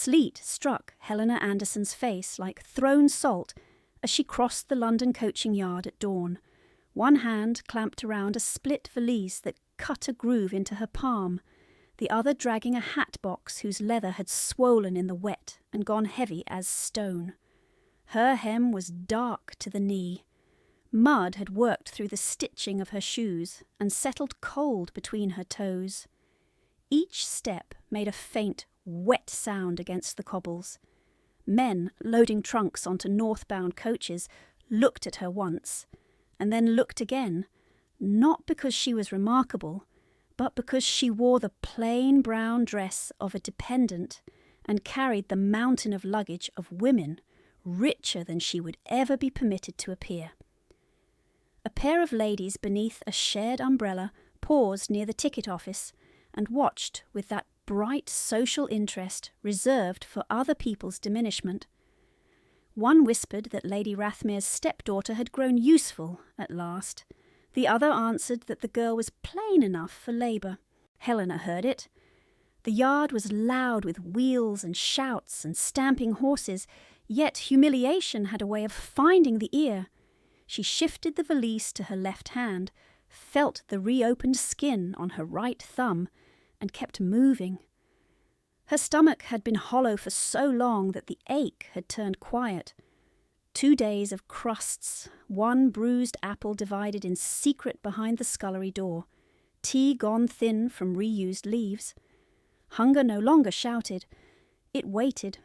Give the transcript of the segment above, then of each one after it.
Sleet struck Helena Anderson's face like thrown salt as she crossed the London coaching yard at dawn, one hand clamped around a split valise that cut a groove into her palm, the other dragging a hat box whose leather had swollen in the wet and gone heavy as stone. Her hem was dark to the knee. Mud had worked through the stitching of her shoes and settled cold between her toes. Each step made a faint, wet sound against the cobbles. Men loading trunks onto northbound coaches looked at her once, and then looked again, not because she was remarkable, but because she wore the plain brown dress of a dependent and carried the mountain of luggage of women, richer than she would ever be permitted to appear. A pair of ladies beneath a shared umbrella paused near the ticket office and watched with that bright social interest reserved for other people's diminishment. One whispered that Lady Rathmere's stepdaughter had grown useful at last. The other answered that the girl was plain enough for labour. Helena heard it. The yard was loud with wheels and shouts and stamping horses, yet humiliation had a way of finding the ear. She shifted the valise to her left hand, felt the reopened skin on her right thumb, and kept moving. Her stomach had been hollow for so long that the ache had turned quiet. 2 days of crusts, one bruised apple divided in secret behind the scullery door, tea gone thin from reused leaves. Hunger no longer shouted. It waited.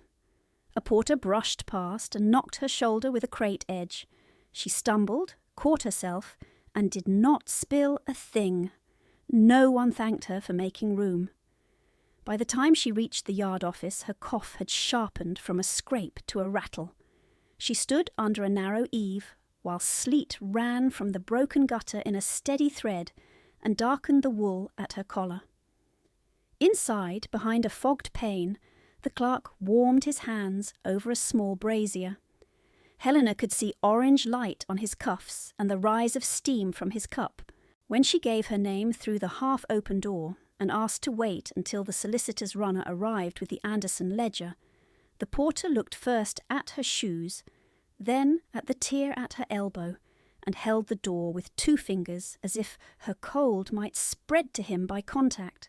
A porter brushed past and knocked her shoulder with a crate edge. She stumbled, caught herself, and did not spill a thing. No one thanked her for making room. By the time she reached the yard office, her cough had sharpened from a scrape to a rattle. She stood under a narrow eave, while sleet ran from the broken gutter in a steady thread and darkened the wool at her collar. Inside, behind a fogged pane, the clerk warmed his hands over a small brazier. Helena could see orange light on his cuffs and the rise of steam from his cup. When she gave her name through the half-open door and asked to wait until the solicitor's runner arrived with the Anderson ledger, the porter looked first at her shoes, then at the tear at her elbow, and held the door with 2 fingers as if her cold might spread to him by contact.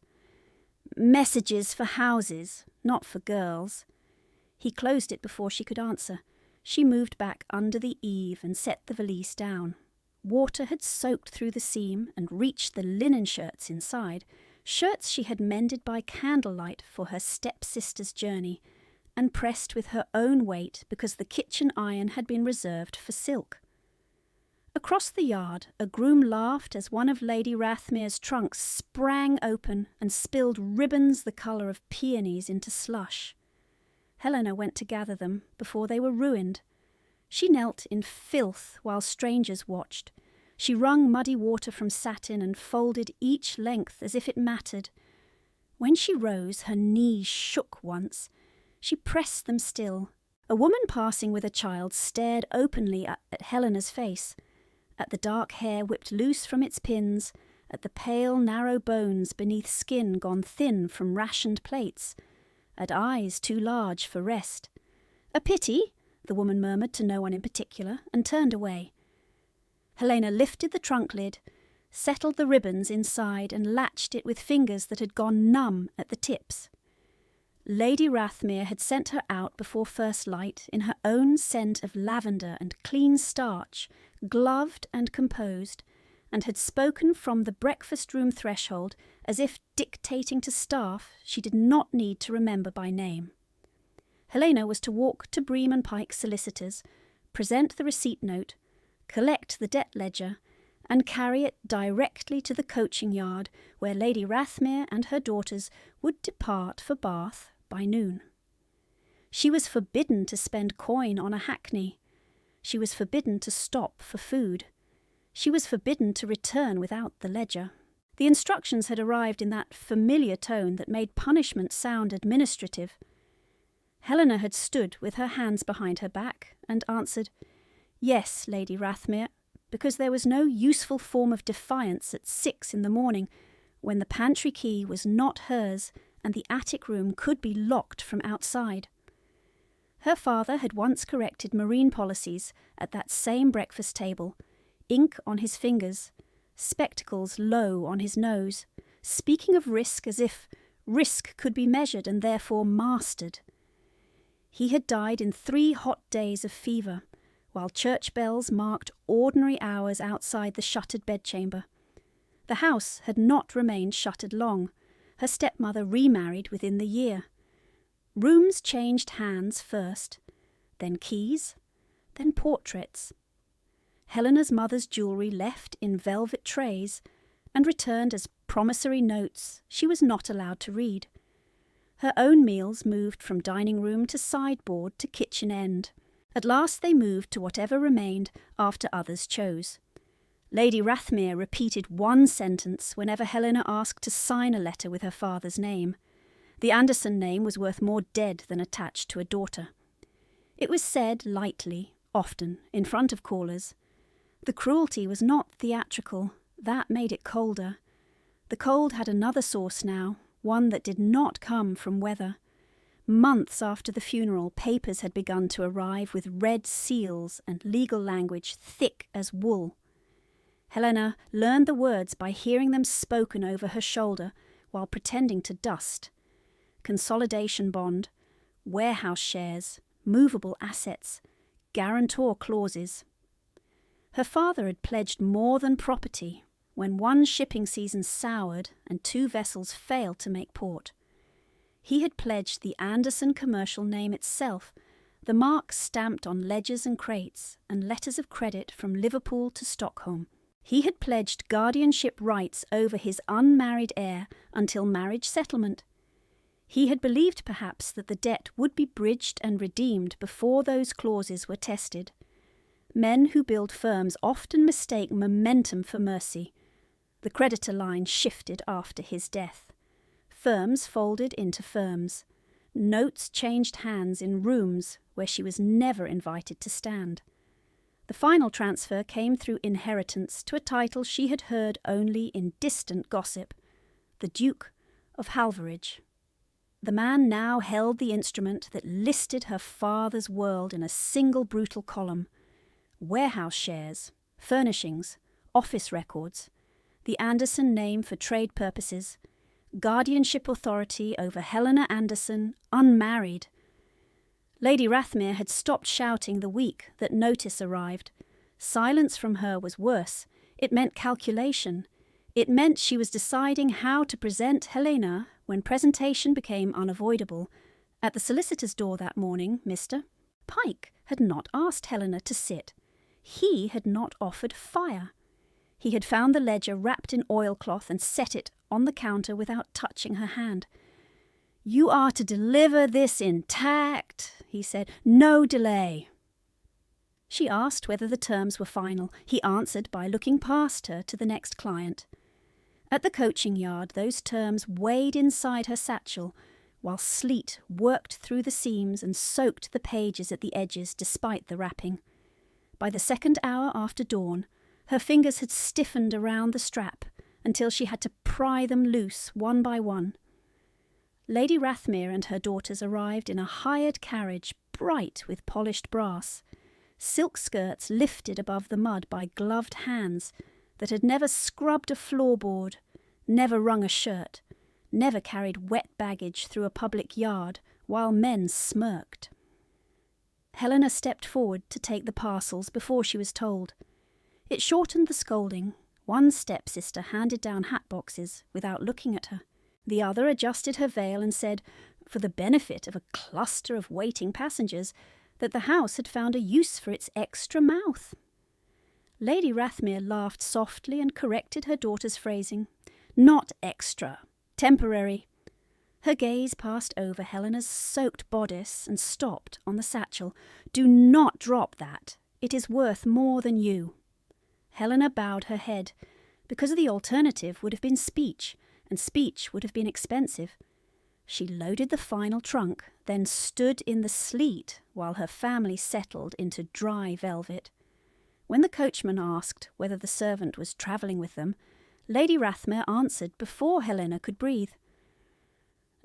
Messages for houses, not for girls. He closed it before she could answer. She moved back under the eave and set the valise down. Water had soaked through the seam and reached the linen shirts inside, shirts she had mended by candlelight for her stepsister's journey, and pressed with her own weight because the kitchen iron had been reserved for silk. Across the yard, a groom laughed as one of Lady Rathmere's trunks sprang open and spilled ribbons the colour of peonies into slush. Helena went to gather them before they were ruined. She knelt in filth while strangers watched. She wrung muddy water from satin and folded each length as if it mattered. When she rose, her knees shook once. She pressed them still. A woman passing with a child stared openly at Helena's face, at the dark hair whipped loose from its pins, at the pale, narrow bones beneath skin gone thin from rationed plates, at eyes too large for rest. "A pity," the woman murmured to no one in particular, and turned away. Helena lifted the trunk lid, settled the ribbons inside, and latched it with fingers that had gone numb at the tips. Lady Rathmere had sent her out before first light in her own scent of lavender and clean starch, gloved and composed, and had spoken from the breakfast-room threshold as if dictating to staff she did not need to remember by name. Helena was to walk to Bream and Pike solicitors, present the receipt note, collect the debt ledger, and carry it directly to the coaching yard where Lady Rathmere and her daughters would depart for Bath by noon. She was forbidden to spend coin on a hackney. She was forbidden to stop for food. She was forbidden to return without the ledger. The instructions had arrived in that familiar tone that made punishment sound administrative. Helena had stood with her hands behind her back and answered, "Yes, Lady Rathmere," because there was no useful form of defiance at 6 in the morning, when the pantry key was not hers and the attic room could be locked from outside. Her father had once corrected marine policies at that same breakfast table, ink on his fingers, spectacles low on his nose, speaking of risk as if risk could be measured and therefore mastered. He had died in 3 hot days of fever, while church bells marked ordinary hours outside the shuttered bedchamber. The house had not remained shuttered long. Her stepmother remarried within the year. Rooms changed hands first, then keys, then portraits. Helena's mother's jewellery left in velvet trays and returned as promissory notes she was not allowed to read. Her own meals moved from dining room to sideboard to kitchen end. At last they moved to whatever remained after others chose. Lady Rathmere repeated one sentence whenever Helena asked to sign a letter with her father's name. The Anderson name was worth more dead than attached to a daughter. It was said lightly, often, in front of callers. The cruelty was not theatrical. That made it colder. The cold had another source now, one that did not come from weather. Months after the funeral, papers had begun to arrive with red seals and legal language thick as wool. Helena learned the words by hearing them spoken over her shoulder while pretending to dust. Consolidation bond, warehouse shares, movable assets, guarantor clauses. Her father had pledged more than property when one shipping season soured and 2 vessels failed to make port. He had pledged the Anderson commercial name itself, the mark stamped on ledgers and crates, and letters of credit from Liverpool to Stockholm. He had pledged guardianship rights over his unmarried heir until marriage settlement. He had believed perhaps that the debt would be bridged and redeemed before those clauses were tested. Men who build firms often mistake momentum for mercy. The creditor line shifted after his death. Firms folded into firms. Notes changed hands in rooms where she was never invited to stand. The final transfer came through inheritance to a title she had heard only in distant gossip, the Duke of Halveridge. The man now held the instrument that listed her father's world in a single brutal column. Warehouse shares, furnishings, office records, the Anderson name for trade purposes, guardianship authority over Helena Anderson, unmarried. Lady Rathmere had stopped shouting the week that notice arrived. Silence from her was worse. It meant calculation. It meant she was deciding how to present Helena when presentation became unavoidable. At the solicitor's door that morning, Mr. Pike had not asked Helena to sit. He had not offered fire. He had found the ledger wrapped in oilcloth and set it on the counter without touching her hand. "You are to deliver this intact," he said. "No delay." She asked whether the terms were final. He answered by looking past her to the next client. At the coaching yard, those terms weighed inside her satchel, while sleet worked through the seams and soaked the pages at the edges despite the wrapping. By the 2nd hour after dawn, her fingers had stiffened around the strap until she had to pry them loose one by one. Lady Rathmere and her daughters arrived in a hired carriage bright with polished brass, silk skirts lifted above the mud by gloved hands that had never scrubbed a floorboard, never wrung a shirt, never carried wet baggage through a public yard while men smirked. Helena stepped forward to take the parcels before she was told. It shortened the scolding. One stepsister handed down hat boxes without looking at her. The other adjusted her veil and said, for the benefit of a cluster of waiting passengers, that the house had found a use for its extra mouth. Lady Rathmere laughed softly and corrected her daughter's phrasing. "Not extra. Temporary." Her gaze passed over Helena's soaked bodice and stopped on the satchel. "Do not drop that. It is worth more than you." Helena bowed her head, because the alternative would have been speech, and speech would have been expensive. She loaded the final trunk, then stood in the sleet while her family settled into dry velvet. When the coachman asked whether the servant was travelling with them, Lady Rathmere answered before Helena could breathe.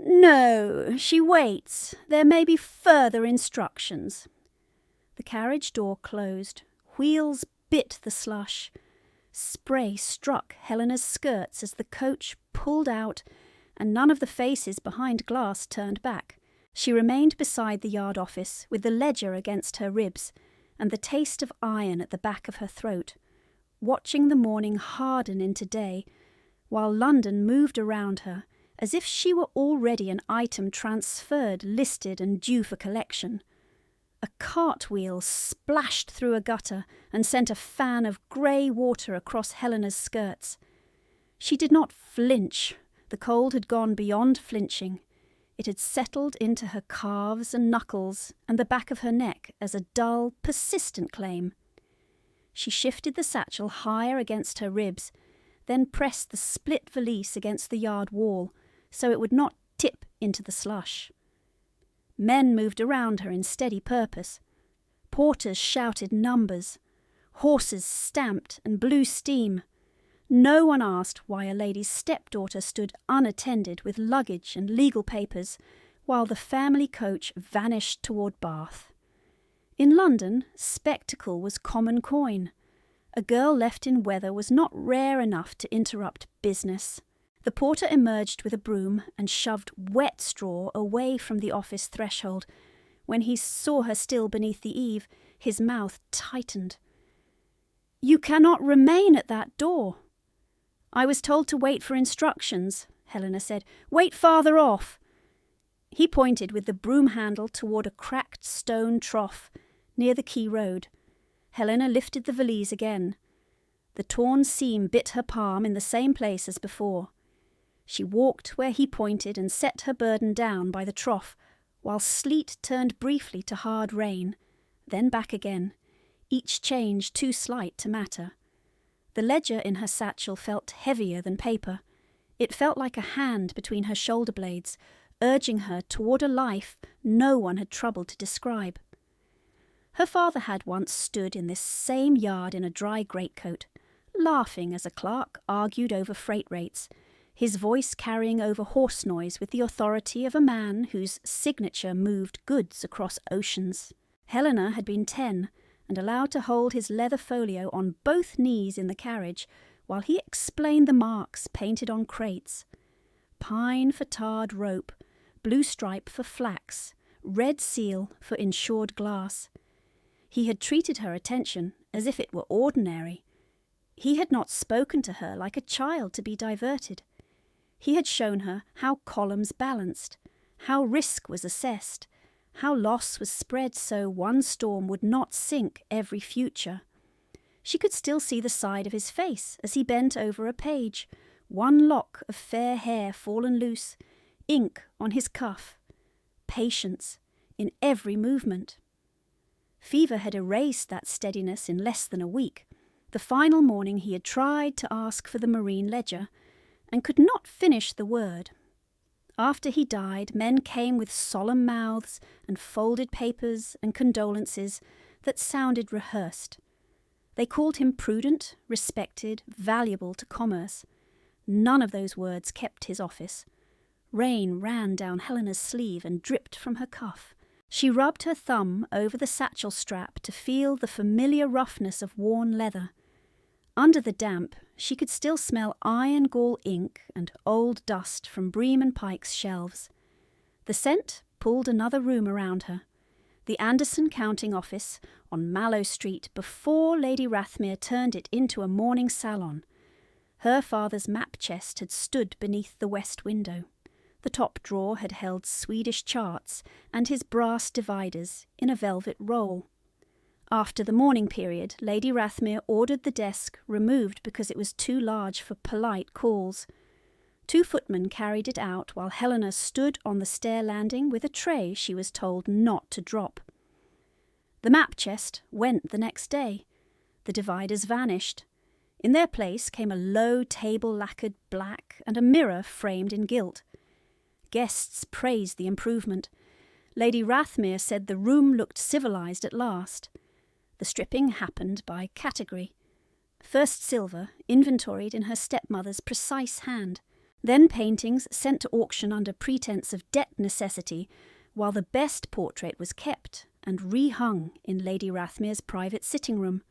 No, she waits. There may be further instructions. The carriage door closed. Wheels bit the slush. Spray struck Helena's skirts as the coach pulled out, and none of the faces behind glass turned back. She remained beside the yard office, with the ledger against her ribs, and the taste of iron at the back of her throat, watching the morning harden into day, while London moved around her, as if she were already an item transferred, listed, and due for collection. A cartwheel splashed through a gutter and sent a fan of grey water across Helena's skirts. She did not flinch. The cold had gone beyond flinching. It had settled into her calves and knuckles and the back of her neck as a dull, persistent claim. She shifted the satchel higher against her ribs, then pressed the split valise against the yard wall so it would not tip into the slush. Men moved around her in steady purpose. Porters shouted numbers. Horses stamped and blew steam. No one asked why a lady's stepdaughter stood unattended with luggage and legal papers, while the family coach vanished toward Bath. In London, spectacle was common coin. A girl left in weather was not rare enough to interrupt business. The porter emerged with a broom and shoved wet straw away from the office threshold. When he saw her still beneath the eave, his mouth tightened. "You cannot remain at that door." "I was told to wait for instructions," Helena said. "Wait farther off." He pointed with the broom handle toward a cracked stone trough near the quay road. Helena lifted the valise again. The torn seam bit her palm in the same place as before. She walked where he pointed and set her burden down by the trough, while sleet turned briefly to hard rain, then back again, each change too slight to matter. The ledger in her satchel felt heavier than paper. It felt like a hand between her shoulder blades, urging her toward a life no one had troubled to describe. Her father had once stood in this same yard in a dry greatcoat, laughing as a clerk argued over freight rates, his voice carrying over horse noise with the authority of a man whose signature moved goods across oceans. Helena had been 10 and allowed to hold his leather folio on both knees in the carriage while he explained the marks painted on crates. Pine for tarred rope, blue stripe for flax, red seal for insured glass. He had treated her attention as if it were ordinary. He had not spoken to her like a child to be diverted. He had shown her how columns balanced, how risk was assessed, how loss was spread so one storm would not sink every future. She could still see the side of his face as he bent over a page, one lock of fair hair fallen loose, ink on his cuff, patience in every movement. Fever had erased that steadiness in less than a week. The final morning he had tried to ask for the marine ledger, and could not finish the word. After he died, men came with solemn mouths and folded papers and condolences that sounded rehearsed. They called him prudent, respected, valuable to commerce. None of those words kept his office. Rain ran down Helena's sleeve and dripped from her cuff. She rubbed her thumb over the satchel strap to feel the familiar roughness of worn leather. Under the damp, she could still smell iron gall ink and old dust from Bream and Pike's shelves. The scent pulled another room around her. The Anderson counting office on Mallow Street before Lady Rathmere turned it into a morning salon. Her father's map chest had stood beneath the west window. The top drawer had held Swedish charts and his brass dividers in a velvet roll. After the mourning period, Lady Rathmere ordered the desk removed because it was too large for polite calls. 2 footmen carried it out while Helena stood on the stair landing with a tray she was told not to drop. The map chest went the next day. The dividers vanished. In their place came a low table lacquered black and a mirror framed in gilt. Guests praised the improvement. Lady Rathmere said the room looked civilized at last. The stripping happened by category. First silver, inventoried in her stepmother's precise hand. Then paintings sent to auction under pretence of debt necessity, while the best portrait was kept and rehung in Lady Rathmere's private sitting room.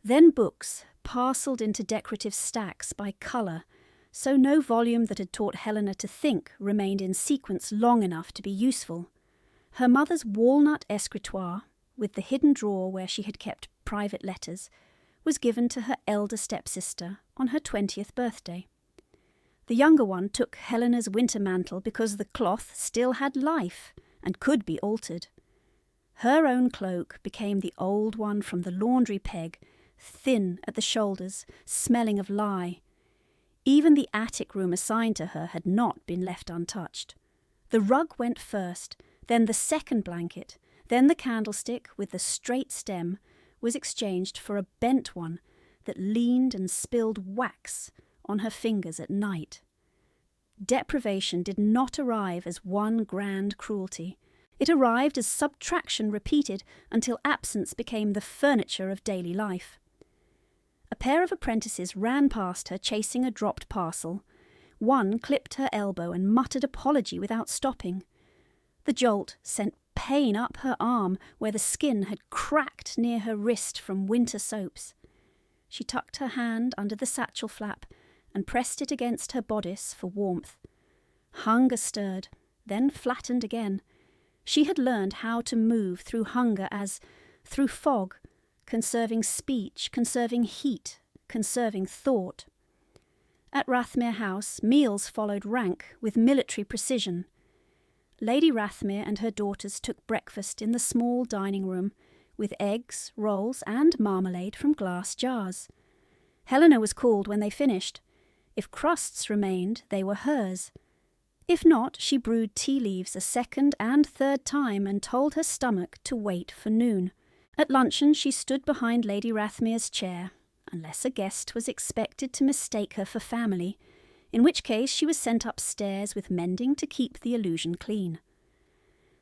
Then books, parcelled into decorative stacks by colour, so no volume that had taught Helena to think remained in sequence long enough to be useful. Her mother's walnut escritoire, with the hidden drawer where she had kept private letters, was given to her elder stepsister on her 20th birthday. The younger one took Helena's winter mantle because the cloth still had life and could be altered. Her own cloak became the old one from the laundry peg, thin at the shoulders, smelling of lye. Even the attic room assigned to her had not been left untouched. The rug went first, then the second blanket, then the candlestick with the straight stem was exchanged for a bent one that leaned and spilled wax on her fingers at night. Deprivation did not arrive as one grand cruelty. It arrived as subtraction repeated until absence became the furniture of daily life. A pair of apprentices ran past her chasing a dropped parcel. One clipped her elbow and muttered apology without stopping. The jolt sent pain up her arm where the skin had cracked near her wrist from winter soaps. She tucked her hand under the satchel flap and pressed it against her bodice for warmth. Hunger stirred, then flattened again. She had learned how to move through hunger as through fog, conserving speech, conserving heat, conserving thought. At Rathmere House, meals followed rank with military precision. Lady Rathmere and her daughters took breakfast in the small dining room, with eggs, rolls, and marmalade from glass jars. Helena was called when they finished. If crusts remained, they were hers. If not, she brewed tea leaves a second and third time and told her stomach to wait for noon. At luncheon she stood behind Lady Rathmere's chair, unless a guest was expected to mistake her for family, in which case she was sent upstairs with mending to keep the illusion clean.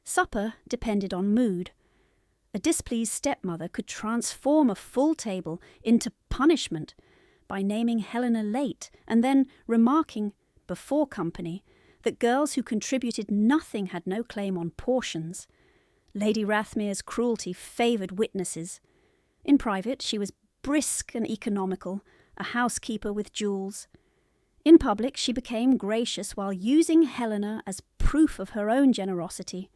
Supper depended on mood. A displeased stepmother could transform a full table into punishment by naming Helena late and then remarking, before company, that girls who contributed nothing had no claim on portions. Lady Rathmere's cruelty favoured witnesses. In private she was brisk and economical, a housekeeper with jewels. In public she became gracious while using Helena as proof of her own generosity.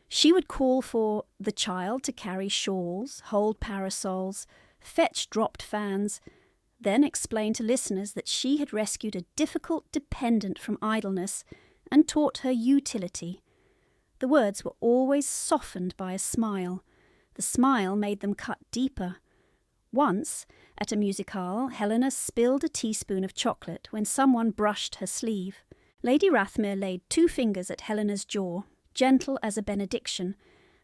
She would call for the child to carry shawls, hold parasols, fetch dropped fans, then explain to listeners that she had rescued a difficult dependent from idleness and taught her utility. The words were always softened by a smile. The smile made them cut deeper. Once, at a musicale, Helena spilled a teaspoon of chocolate when someone brushed her sleeve. Lady Rathmere laid 2 fingers at Helena's jaw, gentle as a benediction,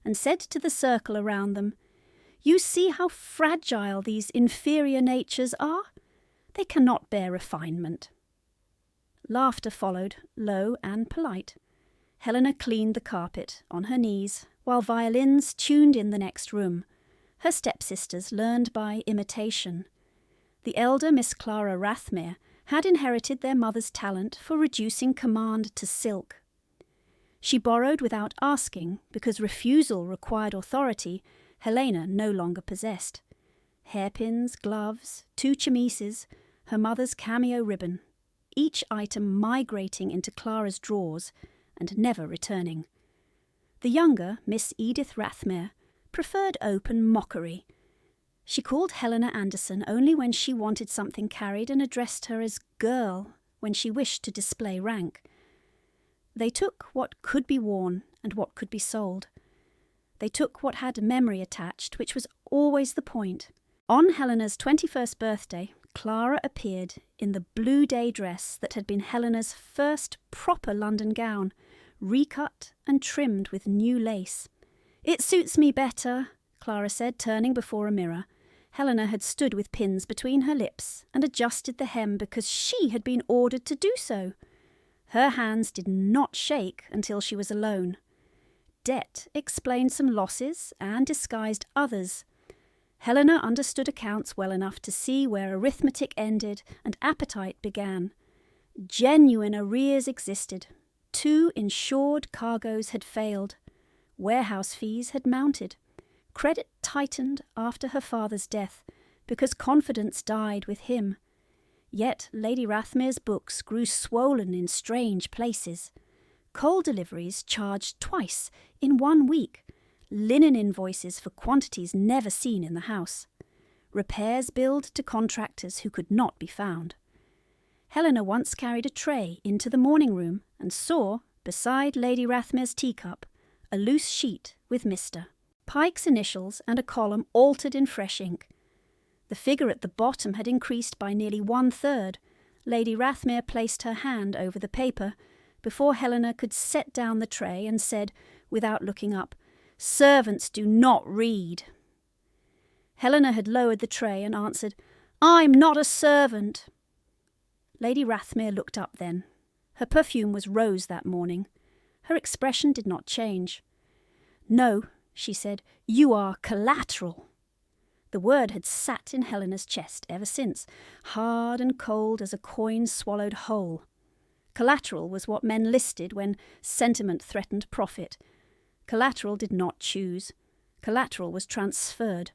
and said to the circle around them, "You see how fragile these inferior natures are? They cannot bear refinement." Laughter followed, low and polite. Helena cleaned the carpet, on her knees, while violins tuned in the next room. Her stepsisters learned by imitation. The elder Miss Clara Rathmere had inherited their mother's talent for reducing command to silk. She borrowed without asking, because refusal required authority Helena no longer possessed. Hairpins, gloves, 2 chemises, her mother's cameo ribbon, each item migrating into Clara's drawers and never returning. The younger, Miss Edith Rathmere, preferred open mockery. She called Helena Anderson only when she wanted something carried and addressed her as girl when she wished to display rank. They took what could be worn and what could be sold. They took what had memory attached, which was always the point. On Helena's 21st birthday, Clara appeared in the blue day dress that had been Helena's first proper London gown, recut and trimmed with new lace. "It suits me better," Clara said, turning before a mirror. Helena had stood with pins between her lips and adjusted the hem because she had been ordered to do so. Her hands did not shake until she was alone. Debt explained some losses and disguised others. Helena understood accounts well enough to see where arithmetic ended and appetite began. Genuine arrears existed. 2 insured cargoes had failed. Warehouse fees had mounted. Credit tightened after her father's death, because confidence died with him. Yet Lady Rathmere's books grew swollen in strange places. Coal deliveries charged twice in 1 week. Linen invoices for quantities never seen in the house. Repairs billed to contractors who could not be found. Helena once carried a tray into the morning room and saw, beside Lady Rathmere's teacup, a loose sheet with Mr. Pike's initials and a column altered in fresh ink. The figure at the bottom had increased by nearly 1/3. Lady Rathmere placed her hand over the paper before Helena could set down the tray and said, without looking up, "Servants do not read." Helena had lowered the tray and answered, "I'm not a servant." Lady Rathmere looked up then. Her perfume was rose that morning. Her expression did not change. "No," she said, "you are collateral." The word had sat in Helena's chest ever since, hard and cold as a coin swallowed whole. Collateral was what men listed when sentiment threatened profit. Collateral did not choose. Collateral was transferred.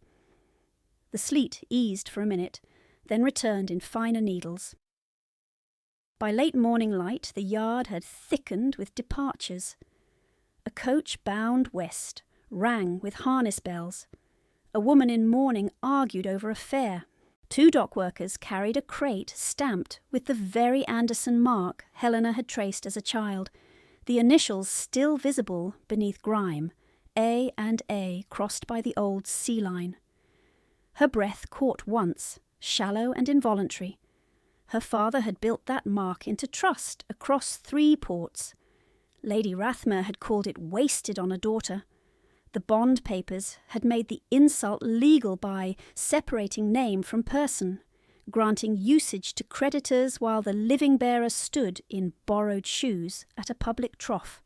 The sleet eased for a minute, then returned in finer needles. By late morning light the yard had thickened with departures. A coach bound west rang with harness bells. A woman in mourning argued over a fare. 2 dock workers carried a crate stamped with the very Anderson mark Helena had traced as a child, the initials still visible beneath grime, A and A crossed by the old sea line. Her breath caught once, shallow and involuntary. Her father had built that mark into trust across 3 ports. Lady Rathmere had called it wasted on a daughter. The bond papers had made the insult legal by separating name from person, granting usage to creditors while the living bearer stood in borrowed shoes at a public trough.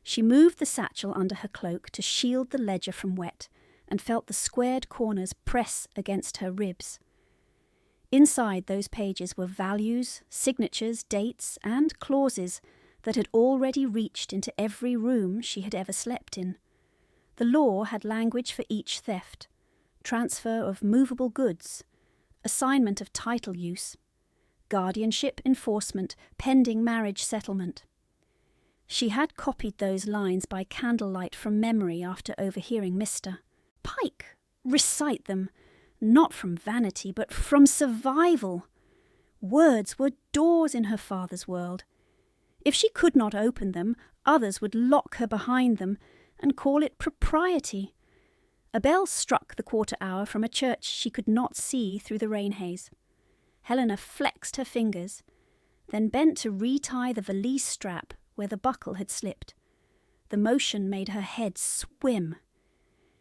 She moved the satchel under her cloak to shield the ledger from wet, and felt the squared corners press against her ribs. Inside those pages were values, signatures, dates, and clauses that had already reached into every room she had ever slept in. The law had language for each theft: transfer of movable goods, assignment of title use, guardianship enforcement pending marriage settlement. She had copied those lines by candlelight from memory after overhearing Mr. Pike recite them, not from vanity, but from survival. Words were doors in her father's world. If she could not open them, others would lock her behind them and call it propriety. A bell struck the 1/4 hour from a church she could not see through the rain haze. Helena flexed her fingers, then bent to retie the valise strap where the buckle had slipped. The motion made her head swim.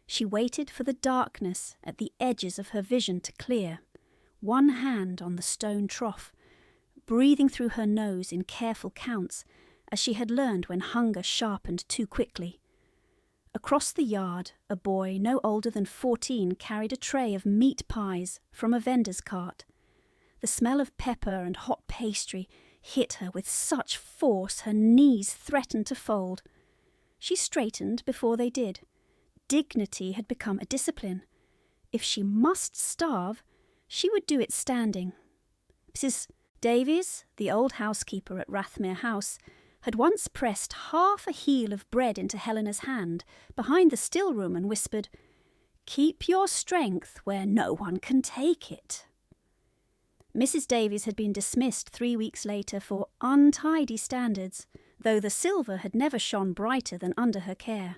She waited for the darkness at the edges of her vision to clear, one hand on the stone trough, breathing through her nose in careful counts, as she had learned when hunger sharpened too quickly. Across the yard, a boy no older than 14 carried a tray of meat pies from a vendor's cart. The smell of pepper and hot pastry hit her with such force her knees threatened to fold. She straightened before they did. Dignity had become a discipline. If she must starve, she would do it standing. Mrs. Davies, the old housekeeper at Rathmere House, had once pressed half a heel of bread into Helena's hand behind the still room and whispered, "Keep your strength where no one can take it." Mrs. Davies had been dismissed 3 weeks later for untidy standards, though the silver had never shone brighter than under her care.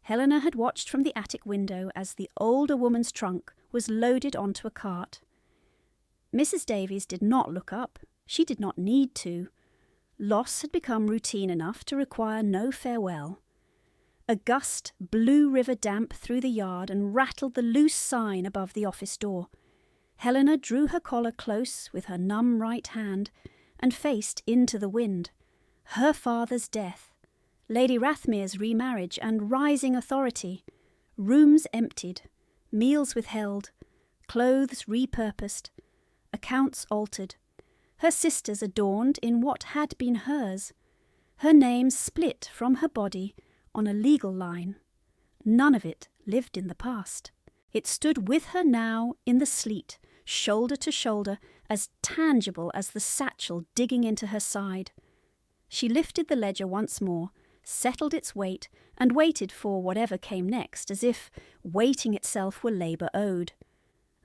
Helena had watched from the attic window as the older woman's trunk was loaded onto a cart. Mrs. Davies did not look up. She did not need to. Loss had become routine enough to require no farewell. A gust blew river damp through the yard and rattled the loose sign above the office door. Helena drew her collar close with her numb right hand and faced into the wind. Her father's death, Lady Rathmere's remarriage and rising authority, rooms emptied, meals withheld, clothes repurposed, accounts altered, her sisters adorned in what had been hers, her name split from her body on a legal line. None of it lived in the past. It stood with her now in the sleet, shoulder to shoulder, as tangible as the satchel digging into her side. She lifted the ledger once more, settled its weight, and waited for whatever came next, as if waiting itself were labour owed.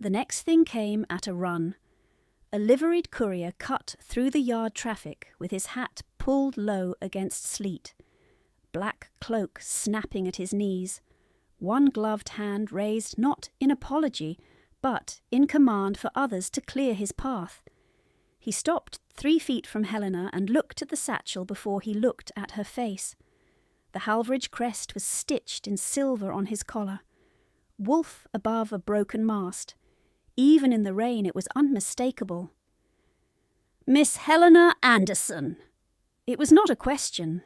The next thing came at a run. A liveried courier cut through the yard traffic with his hat pulled low against sleet, black cloak snapping at his knees, one gloved hand raised not in apology, but in command for others to clear his path. He stopped 3 feet from Helena and looked at the satchel before he looked at her face. The Halveridge crest was stitched in silver on his collar. Wolf above a broken mast. Even in the rain it was unmistakable. "Miss Helena Anderson." It was not a question.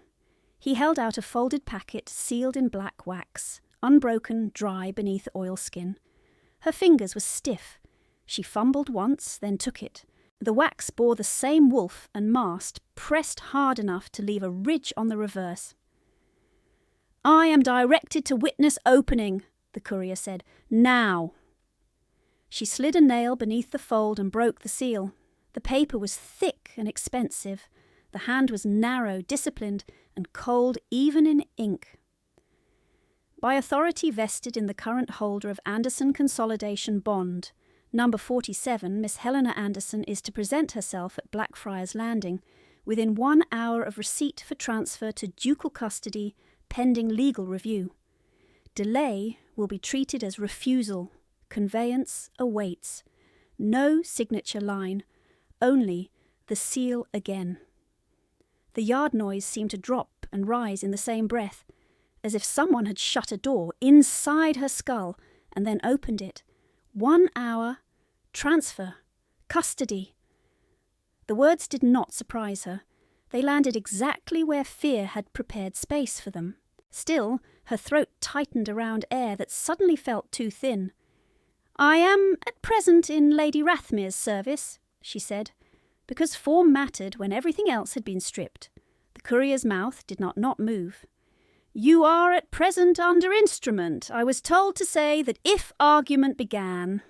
He held out a folded packet sealed in black wax, unbroken, dry beneath oilskin. Her fingers were stiff. She fumbled once, then took it. The wax bore the same wolf and mast, pressed hard enough to leave a ridge on the reverse. "I am directed to witness opening," the courier said. "Now." She slid a nail beneath the fold and broke the seal. The paper was thick and expensive. The hand was narrow, disciplined, and cold even in ink. By authority vested in the current holder of Anderson Consolidation Bond, number 47, Miss Helena Anderson is to present herself at Blackfriars Landing within 1 hour of receipt for transfer to ducal custody pending legal review. Delay will be treated as refusal. Conveyance awaits. No signature line, only the seal again. The yard noise seemed to drop and rise in the same breath, as if someone had shut a door inside her skull and then opened it. 1 hour, transfer, custody. The words did not surprise her. They landed exactly where fear had prepared space for them. Still, her throat tightened around air that suddenly felt too thin. "I am at present in Lady Rathmere's service," she said, because form mattered when everything else had been stripped. The courier's mouth did not move. "You are at present under instrument. I was told to say that if argument began."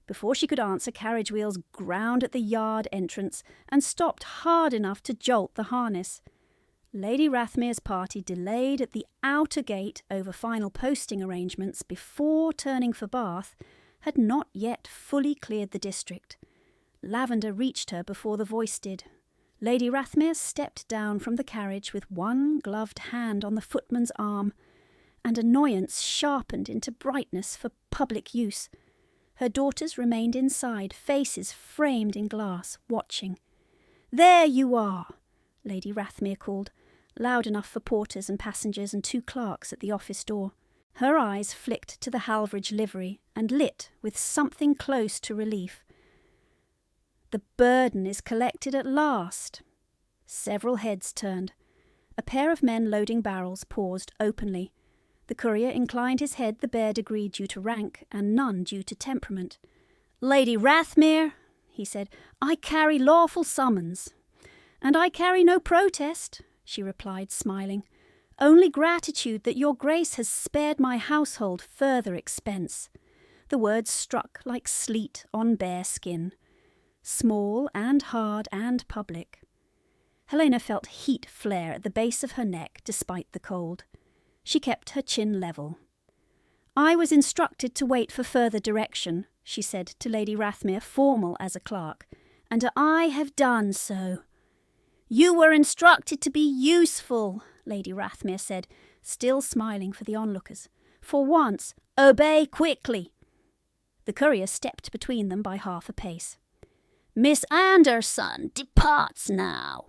Before she could answer, carriage wheels ground at the yard entrance and stopped hard enough to jolt the harness. Lady Rathmere's party delayed at the outer gate over final posting arrangements before turning for Bath had not yet fully cleared the district. Lavender reached her before the voice did. Lady Rathmere stepped down from the carriage with one gloved hand on the footman's arm, and annoyance sharpened into brightness for public use. Her daughters remained inside, faces framed in glass, watching. "There you are," Lady Rathmere called, loud enough for porters and passengers and 2 clerks at the office door. Her eyes flicked to the Halveridge livery and lit with something close to relief. "The burden is collected at last." Several heads turned. A pair of men loading barrels paused openly. The courier inclined his head the bare degree due to rank and none due to temperament. "Lady Rathmere," he said, "I carry lawful summons." "And I carry no protest," she replied, smiling. "Only gratitude that your grace has spared my household further expense." The words struck like sleet on bare skin. Small and hard and public. Helena felt heat flare at the base of her neck despite the cold. She kept her chin level. "I was instructed to wait for further direction," she said to Lady Rathmere, formal as a clerk, "and I have done so." "You were instructed to be useful," Lady Rathmere said, still smiling for the onlookers. "For once, obey quickly." The courier stepped between them by half a pace. "Miss Anderson departs now."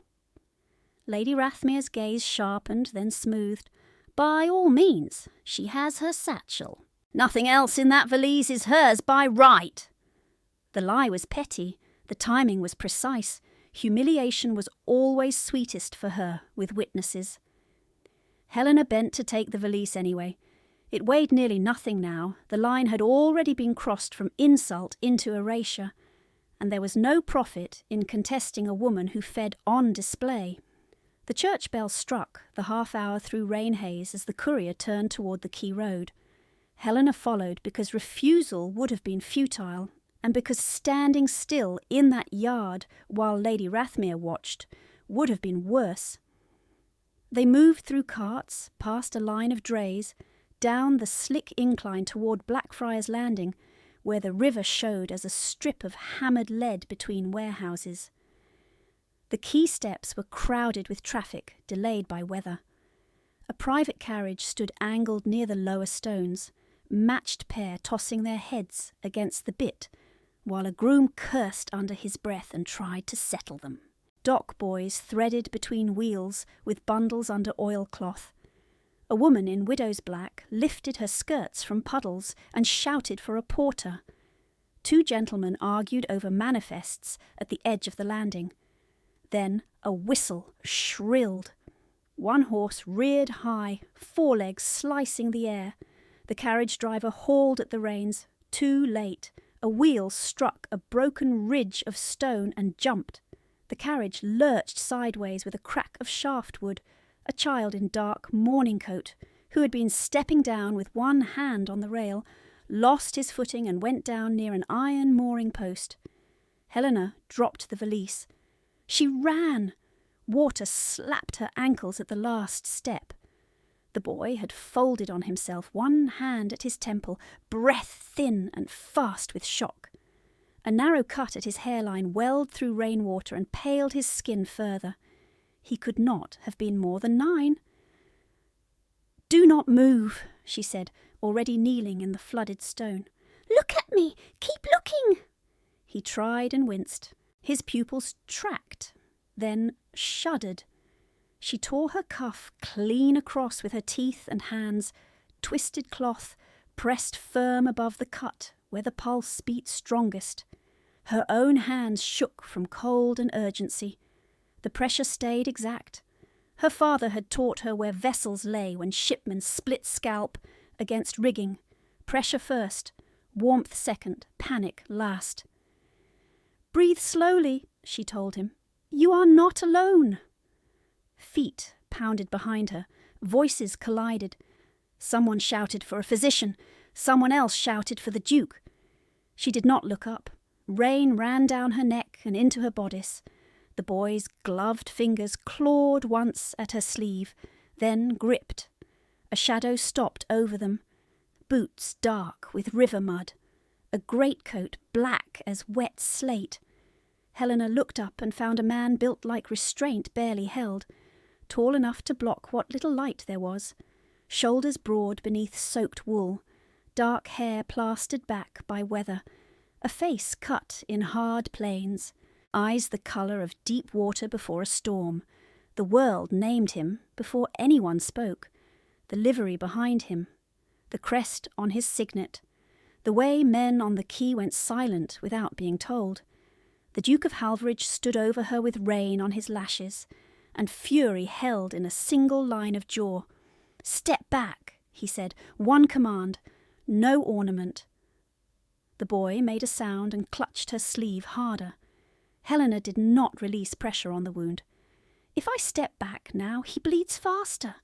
Lady Rathmere's gaze sharpened, then smoothed. "By all means, she has her satchel. Nothing else in that valise is hers by right." The lie was petty, the timing was precise. Humiliation was always sweetest for her with witnesses. Helena bent to take the valise anyway. It weighed nearly nothing now. The line had already been crossed from insult into erasure. and there was no profit in contesting a woman who fed on display. The church bell struck the half-hour through rain haze as the courier turned toward the Quay Road. Helena followed because refusal would have been futile, and because standing still in that yard while Lady Rathmere watched would have been worse. They moved through carts, past a line of drays, down the slick incline toward Blackfriars Landing, where the river showed as a strip of hammered lead between warehouses. The quay steps were crowded with traffic, delayed by weather. A private carriage stood angled near the lower stones, matched pair tossing their heads against the bit, while a groom cursed under his breath and tried to settle them. Dock boys threaded between wheels with bundles under oilcloth. A woman in widow's black lifted her skirts from puddles and shouted for a porter. Two gentlemen argued over manifests at the edge of the landing. Then a whistle shrilled. One horse reared high, forelegs slicing the air. The carriage driver hauled at the reins, too late. A wheel struck a broken ridge of stone and jumped. The carriage lurched sideways with a crack of shaft wood. A child in dark morning coat, who had been stepping down with one hand on the rail, lost his footing and went down near an iron mooring post. Helena dropped the valise. She ran. Water slapped her ankles at the last step. The boy had folded on himself, one hand at his temple, breath thin and fast with shock. A narrow cut at his hairline welled through rainwater and paled his skin further. He could not have been more than 9. "Do not move," she said, already kneeling in the flooded stone. "Look at me! Keep looking!" He tried and winced. His pupils tracked, then shuddered. She tore her cuff clean across with her teeth and hands, twisted cloth, pressed firm above the cut where the pulse beat strongest. Her own hands shook from cold and urgency. The pressure stayed exact. Her father had taught her where vessels lay when shipmen split scalp against rigging. Pressure first, warmth second, panic last. "Breathe slowly," she told him. "You are not alone." Feet pounded behind her. Voices collided. Someone shouted for a physician. Someone else shouted for the Duke. She did not look up. Rain ran down her neck and into her bodice. The boy's gloved fingers clawed once at her sleeve, then gripped. A shadow stopped over them. Boots dark with river mud. A greatcoat black as wet slate. Helena looked up and found a man built like restraint barely held, tall enough to block what little light there was, shoulders broad beneath soaked wool, dark hair plastered back by weather, a face cut in hard plains, eyes the colour of deep water before a storm. The world named him before anyone spoke, the livery behind him, the crest on his signet, the way men on the quay went silent without being told. The Duke of Halveridge stood over her with rain on his lashes, and fury held in a single line of jaw. "Step back," he said, "one command, no ornament." The boy made a sound and clutched her sleeve harder. Helena did not release pressure on the wound. "If I step back now, he bleeds faster."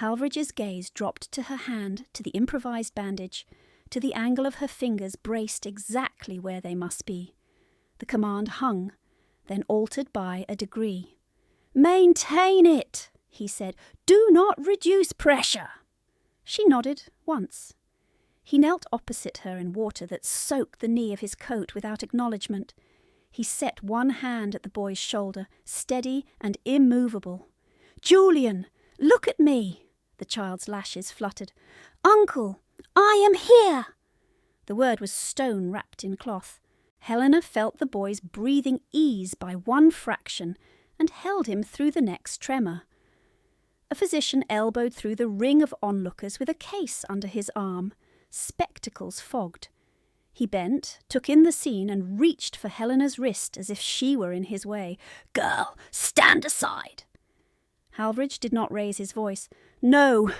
Halveridge's gaze dropped to her hand, to the improvised bandage, to the angle of her fingers braced exactly where they must be. The command hung, then altered by a degree. "Maintain it," he said. "Do not reduce pressure." She nodded once. He knelt opposite her in water that soaked the knee of his coat without acknowledgement. He set one hand at the boy's shoulder, steady and immovable. "Julian, look at me!" The child's lashes fluttered. "Uncle, I am here!" The word was stone wrapped in cloth. Helena felt the boy's breathing ease by one fraction and held him through the next tremor. A physician elbowed through the ring of onlookers with a case under his arm, spectacles fogged. He bent, took in the scene, and reached for Helena's wrist as if she were in his way. "Girl, stand aside!" Halveridge did not raise his voice. "No!"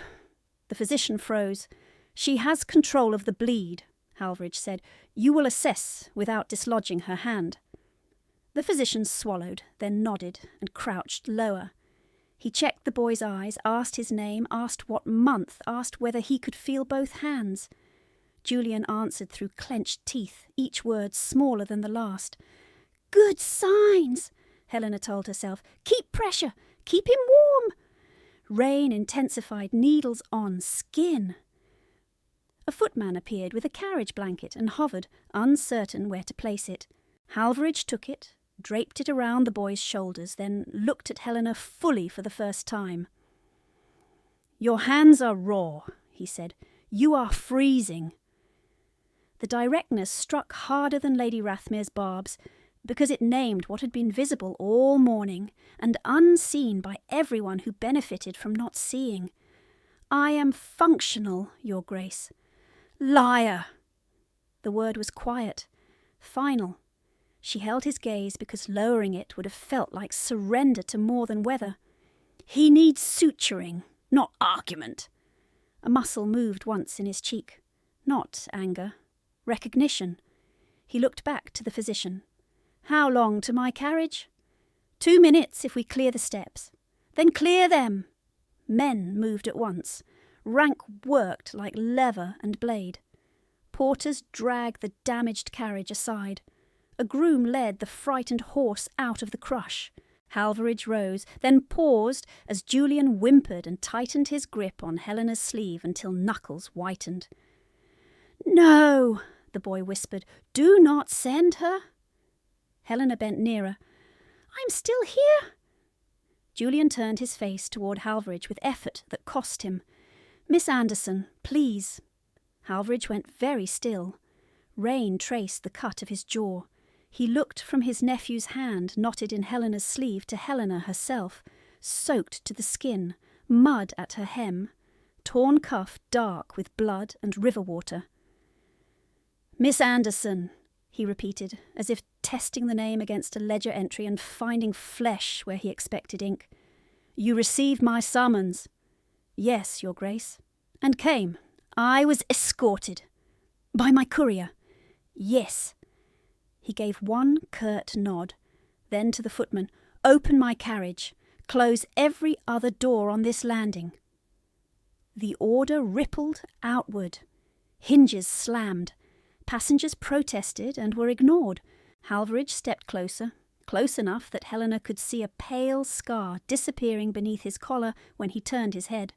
The physician froze. "She has control of the bleed." Halvridge said. "You will assess without dislodging her hand." The physician swallowed, then nodded and crouched lower. He checked the boy's eyes, asked his name, asked what month, asked whether he could feel both hands. Julian answered through clenched teeth, each word smaller than the last. "Good signs," Helena told herself. "Keep pressure. Keep him warm." Rain intensified, needles on, skin. A footman appeared with a carriage blanket and hovered, uncertain where to place it. Halvridge took it, draped it around the boy's shoulders, then looked at Helena fully for the first time. "Your hands are raw," he said. "You are freezing." The directness struck harder than Lady Rathmere's barbs, because it named what had been visible all morning and unseen by everyone who benefited from not seeing. "I am functional, Your Grace." "Liar!" The word was quiet, final. She held his gaze because lowering it would have felt like surrender to more than weather. "He needs suturing, not argument." A muscle moved once in his cheek. Not anger. Recognition. He looked back to the physician. "How long to my carriage?" 2 minutes if we clear the steps." "Then clear them." Men moved at once. Rank worked like lever and blade. Porters dragged the damaged carriage aside. A groom led the frightened horse out of the crush. Halvridge rose, then paused as Julian whimpered and tightened his grip on Helena's sleeve until knuckles whitened. "No," the boy whispered. "Do not send her." Helena bent nearer. "I'm still here." Julian turned his face toward Halvridge with effort that cost him. "Miss Anderson, please." Halvridge went very still. Rain traced the cut of his jaw. He looked from his nephew's hand knotted in Helena's sleeve to Helena herself, soaked to the skin, mud at her hem, torn cuff dark with blood and river water. "Miss Anderson," he repeated, as if testing the name against a ledger entry and finding flesh where he expected ink. "You received my summons." "Yes, Your Grace." "And came." "I was escorted." "By my courier." "Yes." He gave one curt nod, then to the footman. "Open my carriage. Close every other door on this landing." The order rippled outward. Hinges slammed. Passengers protested and were ignored. Halvridge stepped closer, close enough that Helena could see a pale scar disappearing beneath his collar when he turned his head.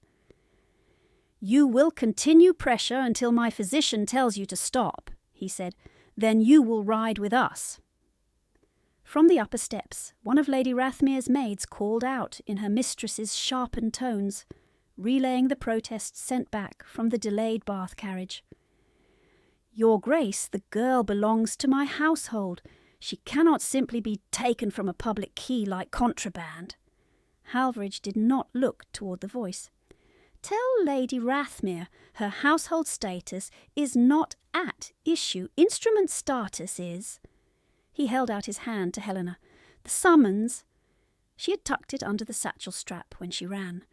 "You will continue pressure until my physician tells you to stop," he said. "Then you will ride with us." From the upper steps, one of Lady Rathmere's maids called out in her mistress's sharpened tones, relaying the protests sent back from the delayed Bath carriage. "Your Grace, the girl belongs to my household. She cannot simply be taken from a public quay like contraband." Halvridge did not look toward the voice. "Tell Lady Rathmere her household status is not at issue. Instrument status is." He held out his hand to Helena. "The summons." She had tucked it under the satchel strap when she ran.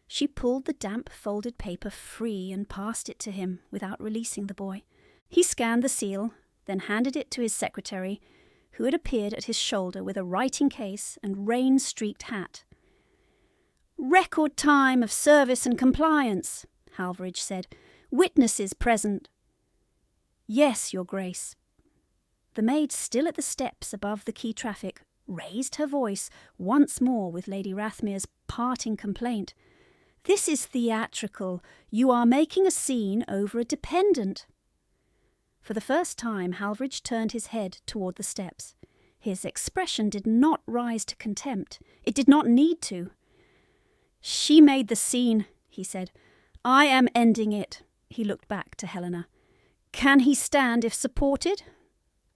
She pulled the damp folded paper free and passed it to him without releasing the boy. He scanned the seal, then handed it to his secretary, who had appeared at his shoulder with a writing case and rain-streaked hat. "Record time of service and compliance," Halvridge said. "Witnesses present." "Yes, Your Grace." The maid, still at the steps above the quay traffic, raised her voice once more with Lady Rathmere's parting complaint. "This is theatrical. You are making a scene over a dependent." For the first time, Halvridge turned his head toward the steps. His expression did not rise to contempt. It did not need to. "She made the scene," he said. "I am ending it." He looked back to Helena. "Can he stand if supported?"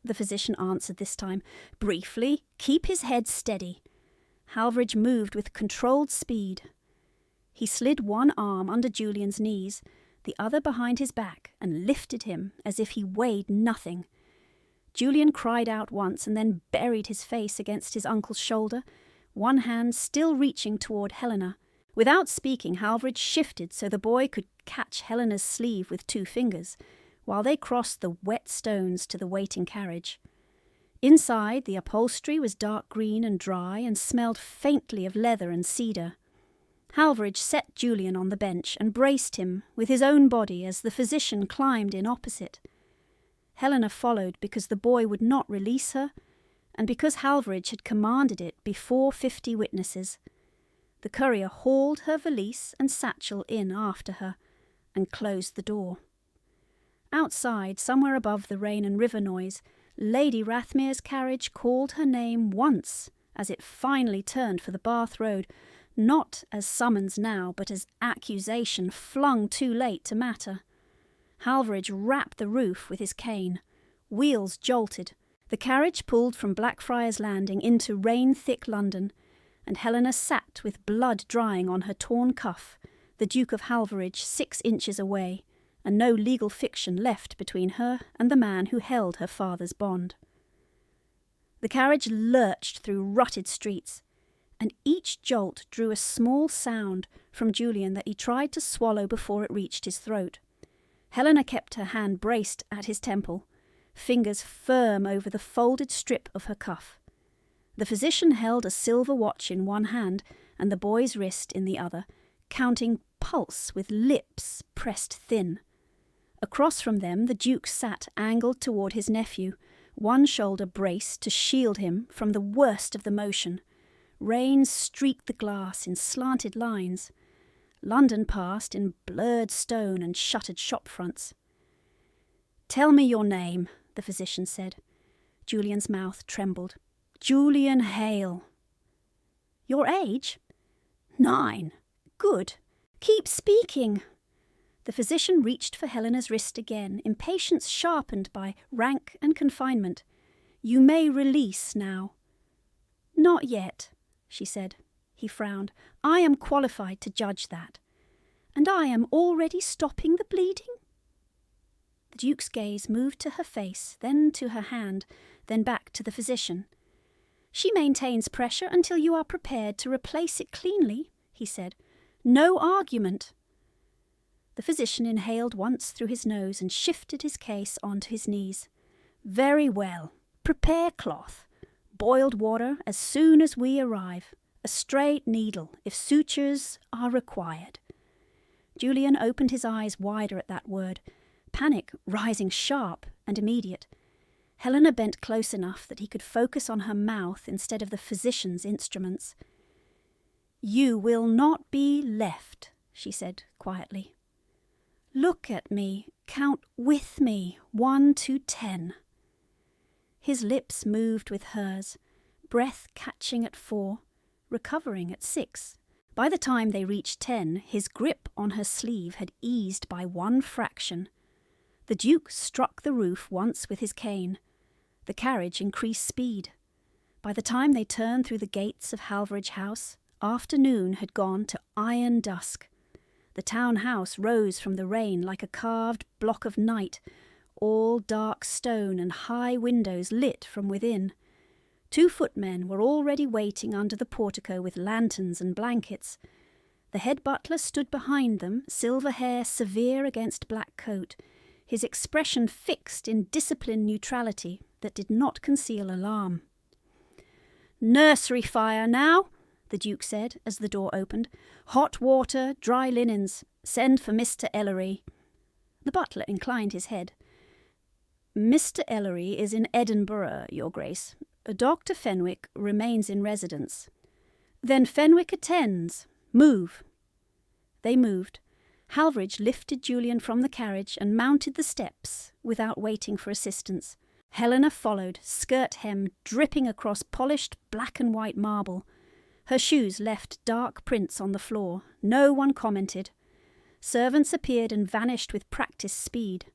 The physician answered this time. "Briefly, keep his head steady." Halvridge moved with controlled speed. He slid one arm under Julian's knees, the other behind his back, and lifted him as if he weighed nothing. Julian cried out once and then buried his face against his uncle's shoulder, one hand still reaching toward Helena. Without speaking, Halvridge shifted so the boy could catch Helena's sleeve with 2 fingers, while they crossed the wet stones to the waiting carriage. Inside, the upholstery was dark green and dry and smelled faintly of leather and cedar. Halvridge set Julian on the bench and braced him with his own body as the physician climbed in opposite. Helena followed because the boy would not release her, and because Halvridge had commanded it before 50 witnesses. The courier hauled her valise and satchel in after her, and closed the door. Outside, somewhere above the rain and river noise, Lady Rathmere's carriage called her name once as it finally turned for the Bath Road, not as summons now, but as accusation flung too late to matter. Halvridge rapped the roof with his cane. Wheels jolted. The carriage pulled from Blackfriars Landing into rain-thick London, and Helena sat with blood drying on her torn cuff, the Duke of Halvridge 6 inches away, and no legal fiction left between her and the man who held her father's bond. The carriage lurched through rutted streets, and each jolt drew a small sound from Julian that he tried to swallow before it reached his throat. Helena kept her hand braced at his temple, fingers firm over the folded strip of her cuff. The physician held a silver watch in one hand and the boy's wrist in the other, counting pulse with lips pressed thin. Across from them the Duke sat angled toward his nephew, one shoulder braced to shield him from the worst of the motion. Rain streaked the glass in slanted lines. London passed in blurred stone and shuttered shop fronts. "Tell me your name," the physician said. Julian's mouth trembled. "Julian Hale." "Your age?" "9. Good. Keep speaking." The physician reached for Helena's wrist again, impatience sharpened by rank and confinement. "You may release now." "Not yet," she said. He frowned. "I am qualified to judge that. And I am already stopping the bleeding?" The Duke's gaze moved to her face, then to her hand, then back to the physician. "She maintains pressure until you are prepared to replace it cleanly," he said. "No argument." The physician inhaled once through his nose and shifted his case onto his knees. "Very well. Prepare cloth. Boiled water as soon as we arrive. A straight needle, if sutures are required." Julian opened his eyes wider at that word, panic rising sharp and immediate. Helena bent close enough that he could focus on her mouth instead of the physician's instruments. "You will not be left," she said quietly. "Look at me. Count with me. 1 to 10. His lips moved with hers, breath catching at 4, recovering at 6. By the time they reached 10, his grip on her sleeve had eased by 1 fraction. The Duke struck the roof once with his cane. The carriage increased speed. By the time they turned through the gates of Halvridge House, afternoon had gone to iron dusk. The town house rose from the rain like a carved block of night, all dark stone and high windows lit from within. 2 footmen were already waiting under the portico with lanterns and blankets. The head butler stood behind them, silver hair severe against black coat, his expression fixed in disciplined neutrality that did not conceal alarm. "Nursery fire now," the Duke said as the door opened. "Hot water, dry linens. Send for Mr. Ellery." The butler inclined his head. "Mr. Ellery is in Edinburgh, Your Grace. Dr. Fenwick remains in residence." "Then Fenwick attends. Move." They moved. Halvridge lifted Julian from the carriage and mounted the steps without waiting for assistance. Helena followed, skirt hem dripping across polished black and white marble. Her shoes left dark prints on the floor. No one commented. Servants appeared and vanished with practiced speed.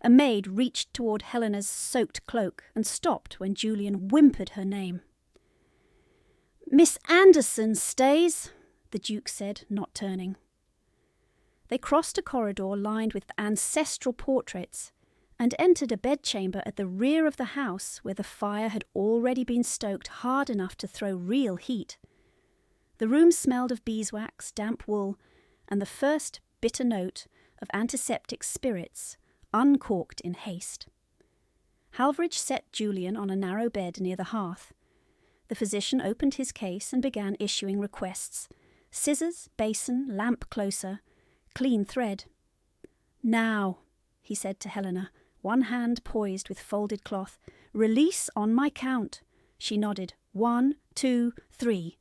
A maid reached toward Helena's soaked cloak and stopped when Julian whimpered her name. "Miss Anderson stays," the Duke said, not turning. They crossed a corridor lined with ancestral portraits and entered a bedchamber at the rear of the house where the fire had already been stoked hard enough to throw real heat. The room smelled of beeswax, damp wool, and the first bitter note of antiseptic spirits, uncorked in haste. Halvridge set Julian on a narrow bed near the hearth. The physician opened his case and began issuing requests. Scissors, basin, lamp closer, clean thread. "Now," he said to Helena, one hand poised with folded cloth. "Release on my count." She nodded. 1, 2, 3.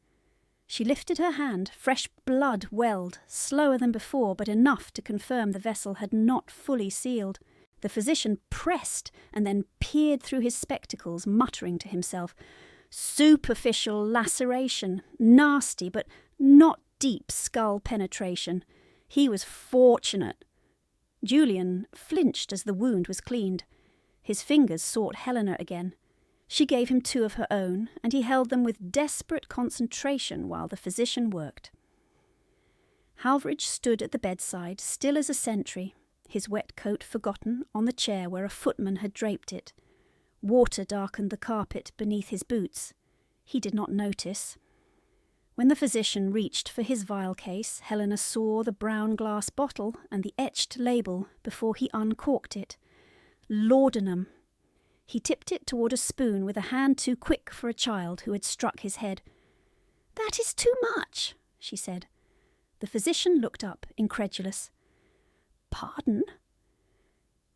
She lifted her hand. Fresh blood welled, slower than before, but enough to confirm the vessel had not fully sealed. The physician pressed and then peered through his spectacles, muttering to himself. Superficial laceration, nasty, but not deep skull penetration. He was fortunate. Julian flinched as the wound was cleaned. His fingers sought Helena again. She gave him 2 of her own, and he held them with desperate concentration while the physician worked. Halvridge stood at the bedside, still as a sentry, his wet coat forgotten on the chair where a footman had draped it. Water darkened the carpet beneath his boots. He did not notice. When the physician reached for his vial case, Helena saw the brown glass bottle and the etched label before he uncorked it. Laudanum. He tipped it toward a spoon with a hand too quick for a child who had struck his head. "That is too much," she said. The physician looked up, incredulous. "Pardon?"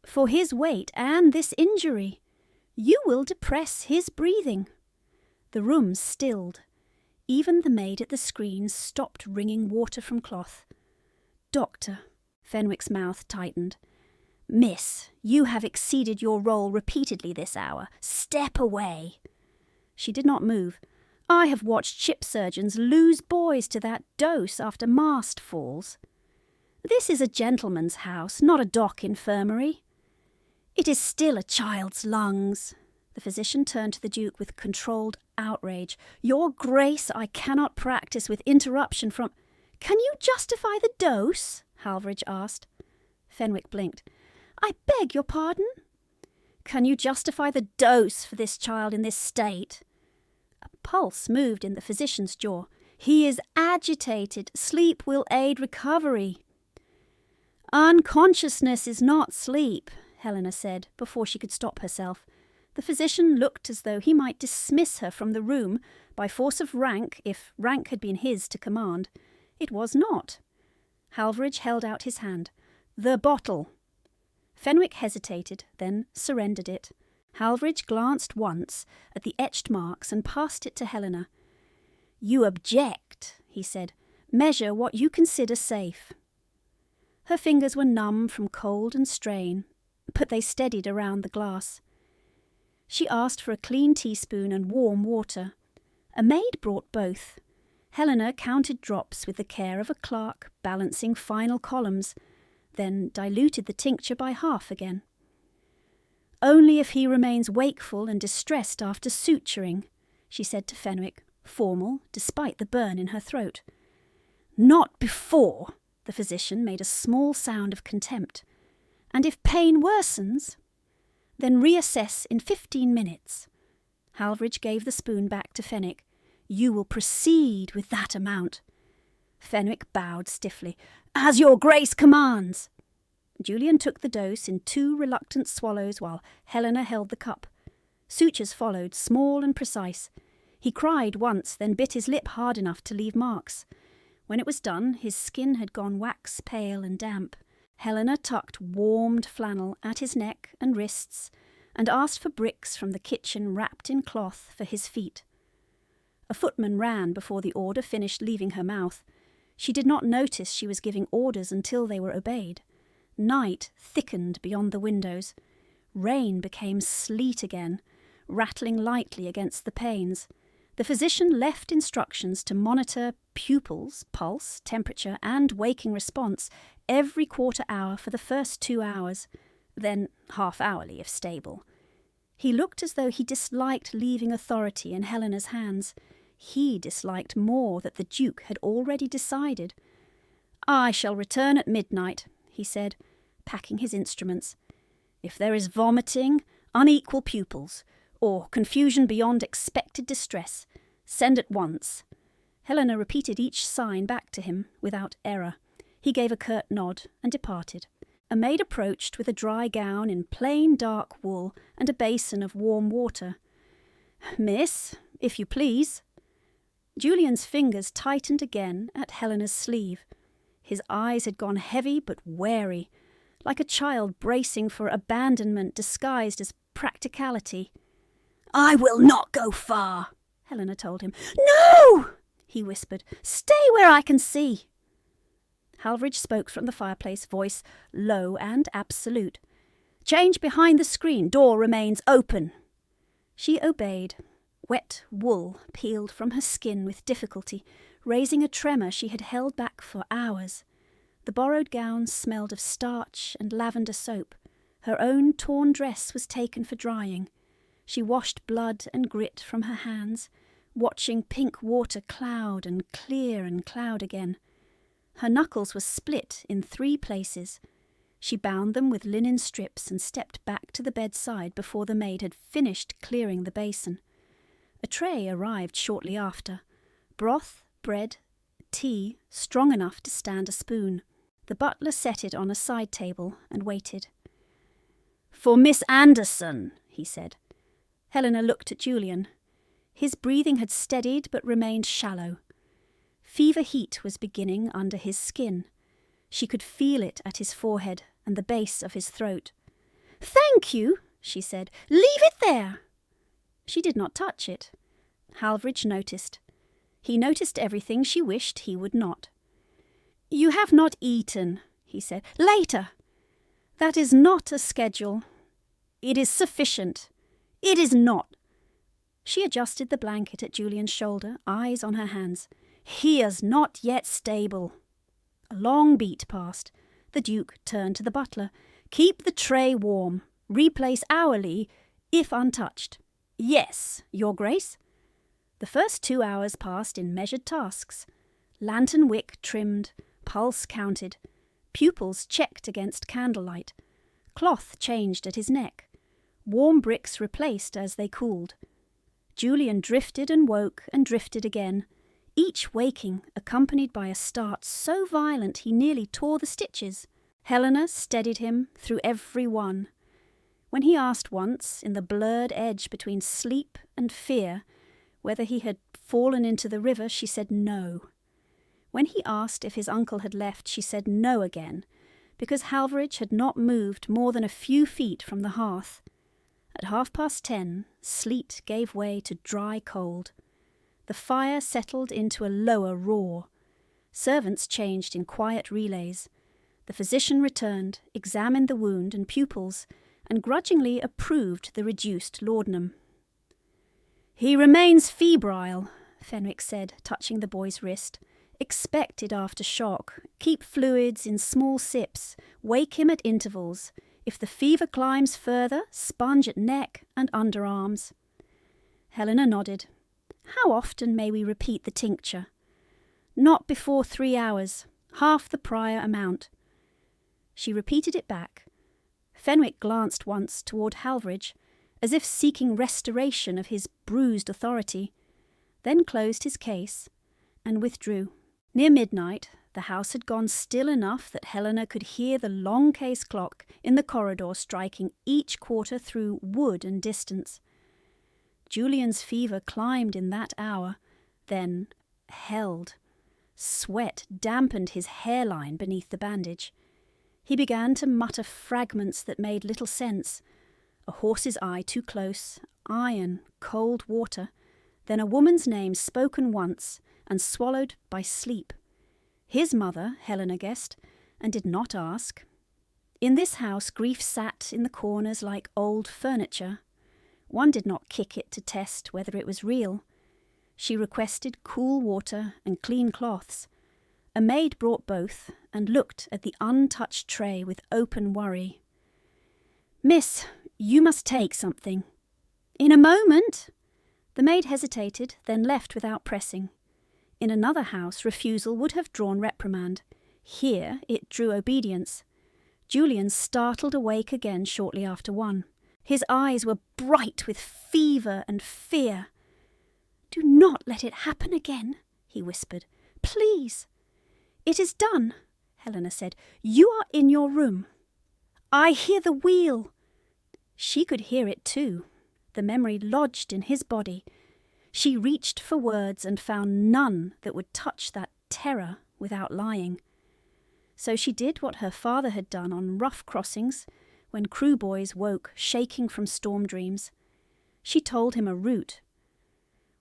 "For his weight and this injury. You will depress his breathing." The room stilled. Even the maid at the screen stopped wringing water from cloth. "Doctor," Fenwick's mouth tightened. "Miss, you have exceeded your role repeatedly this hour. Step away." She did not move. "I have watched ship surgeons lose boys to that dose after mast falls. This is a gentleman's house, not a dock infirmary. It is still a child's lungs." The physician turned to the Duke with controlled outrage. "Your Grace, I cannot practice with interruption from—" "Can you justify the dose?" Halvridge asked. Fenwick blinked. "I beg your pardon?" "Can you justify the dose for this child in this state?" A pulse moved in the physician's jaw. "He is agitated. Sleep will aid recovery." "Unconsciousness is not sleep," Helena said, before she could stop herself. The physician looked as though he might dismiss her from the room by force of rank, if rank had been his to command. It was not. Halvridge held out his hand. "The bottle." Fenwick hesitated, then surrendered it. Halvridge glanced once at the etched marks and passed it to Helena. "You object," he said. "Measure what you consider safe." Her fingers were numb from cold and strain, but they steadied around the glass. She asked for a clean teaspoon and warm water. A maid brought both. Helena counted drops with the care of a clerk balancing final columns, then diluted the tincture by half again. "Only if he remains wakeful and distressed after suturing," she said to Fenwick, formal, despite the burn in her throat. "Not before," the physician made a small sound of contempt. "And if pain worsens, then reassess in 15 minutes. Halvridge gave the spoon back to Fenwick. "You will proceed with that amount." Fenwick bowed stiffly. "As your Grace commands." Julian took the dose in 2 reluctant swallows while Helena held the cup. Sutures followed, small and precise. He cried once, then bit his lip hard enough to leave marks. When it was done, his skin had gone wax pale and damp. Helena tucked warmed flannel at his neck and wrists and asked for bricks from the kitchen wrapped in cloth for his feet. A footman ran before the order finished leaving her mouth. She did not notice she was giving orders until they were obeyed. Night thickened beyond the windows. Rain became sleet again, rattling lightly against the panes. The physician left instructions to monitor pupils, pulse, temperature, and waking response every quarter hour for the first 2 hours, then half-hourly if stable. He looked as though he disliked leaving authority in Helena's hands. He disliked more that the Duke had already decided. "I shall return at midnight," he said, packing his instruments. "If there is vomiting, unequal pupils, or confusion beyond expected distress, send at once." Helena repeated each sign back to him without error. He gave a curt nod and departed. A maid approached with a dry gown in plain dark wool and a basin of warm water. "Miss, if you please." Julian's fingers tightened again at Helena's sleeve. His eyes had gone heavy but wary, like a child bracing for abandonment disguised as practicality. "I will not go far," Helena told him. "No!" he whispered. "Stay where I can see." Halvridge spoke from the fireplace, voice low and absolute. "Change behind the screen. Door remains open." She obeyed. Wet wool peeled from her skin with difficulty, raising a tremor she had held back for hours. The borrowed gown smelled of starch and lavender soap. Her own torn dress was taken for drying. She washed blood and grit from her hands, watching pink water cloud and cloud again. Her knuckles were split in 3 places. She bound them with linen strips and stepped back to the bedside before the maid had finished clearing the basin. A tray arrived shortly after. Broth, bread, tea, strong enough to stand a spoon. The butler set it on a side table and waited. "For Miss Anderson," he said. Helena looked at Julian. His breathing had steadied but remained shallow. Fever heat was beginning under his skin. She could feel it at his forehead and the base of his throat. "Thank you," she said. "Leave it there." She did not touch it. Halvridge noticed. He noticed everything she wished he would not. "You have not eaten," he said. "Later." "That is not a schedule." "It is sufficient." "It is not." She adjusted the blanket at Julian's shoulder, eyes on her hands. "He is not yet stable." A long beat passed. The Duke turned to the butler. "Keep the tray warm. Replace hourly, if untouched." "Yes, Your Grace." The first 2 hours passed in measured tasks. Lantern wick trimmed, pulse counted, pupils checked against candlelight, cloth changed at his neck, warm bricks replaced as they cooled. Julian drifted and woke and drifted again, each waking accompanied by a start so violent he nearly tore the stitches. Helena steadied him through every one. When he asked once, in the blurred edge between sleep and fear, whether he had fallen into the river, she said no. When he asked if his uncle had left, she said no again, because Halvridge had not moved more than a few feet from the hearth. At 10:30, sleet gave way to dry cold. The fire settled into a lower roar. Servants changed in quiet relays. The physician returned, examined the wound and pupils, and grudgingly approved the reduced laudanum. "He remains febrile," Fenwick said, touching the boy's wrist. "Expected after shock. Keep fluids in small sips. Wake him at intervals. If the fever climbs further, sponge at neck and underarms." Helena nodded. "How often may we repeat the tincture?" "Not before 3 hours. Half the prior amount." She repeated it back. Fenwick glanced once toward Halvridge, as if seeking restoration of his bruised authority, then closed his case and withdrew. Near midnight, the house had gone still enough that Helena could hear the long case clock in the corridor striking each quarter through wood and distance. Julian's fever climbed in that hour, then held. Sweat dampened his hairline beneath the bandage. He began to mutter fragments that made little sense. A horse's eye too close, iron, cold water, then a woman's name spoken once and swallowed by sleep. His mother, Helena guessed, and did not ask. In this house grief sat in the corners like old furniture. One did not kick it to test whether it was real. She requested cool water and clean cloths. A maid brought both and looked at the untouched tray with open worry. "Miss, you must take something." "In a moment." The maid hesitated, then left without pressing. In another house, refusal would have drawn reprimand. Here it drew obedience. Julian startled awake again shortly after 1. His eyes were bright with fever and fear. "Do not let it happen again," he whispered. "Please." "It is done," Helena said. "You are in your room." I hear the wheel! She could hear it too. The memory lodged in his body. She reached for words and found none that would touch that terror without lying. So she did what her father had done on rough crossings when crew boys woke shaking from storm dreams. She told him a route.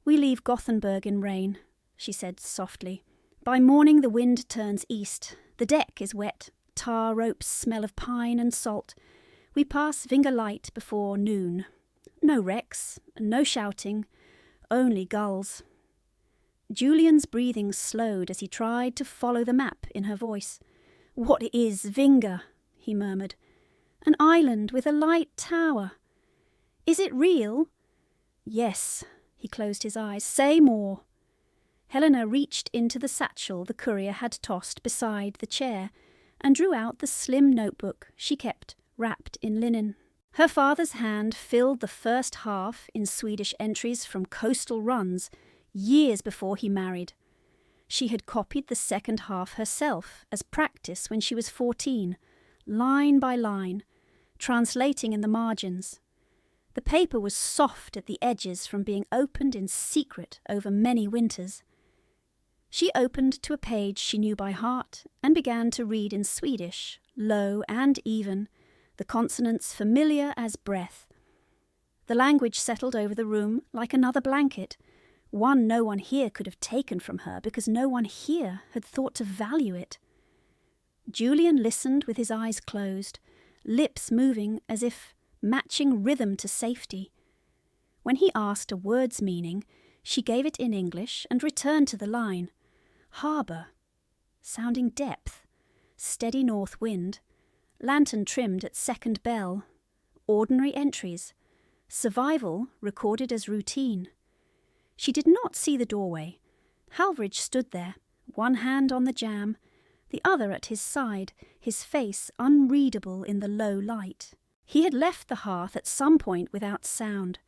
"We leave Gothenburg in rain," she said softly. "By morning the wind turns east. The deck is wet. Tar ropes smell of pine and salt. We pass Vinga Light before noon. No wrecks, no shouting, only gulls." Julian's breathing slowed as he tried to follow the map in her voice. "What is Vinga?" he murmured. "An island with a light tower. Is it real?" "Yes." He closed his eyes. "Say more." Helena reached into the satchel the courier had tossed beside the chair and drew out the slim notebook she kept wrapped in linen. Her father's hand filled the first half in Swedish entries from coastal runs years before he married. She had copied the second half herself as practice when she was 14, line by line, translating in the margins. The paper was soft at the edges from being opened in secret over many winters. She opened to a page she knew by heart and began to read in Swedish, low and even, the consonants familiar as breath. The language settled over the room like another blanket, one no one here could have taken from her because no one here had thought to value it. Julian listened with his eyes closed, lips moving as if matching rhythm to safety. When he asked a word's meaning, she gave it in English and returned to the line. Harbour, sounding depth, steady north wind, lantern trimmed at second bell, ordinary entries, survival recorded as routine. She did not see the doorway. Halvridge stood there, one hand on the jamb, the other at his side, his face unreadable in the low light. He had left the hearth at some point without sound.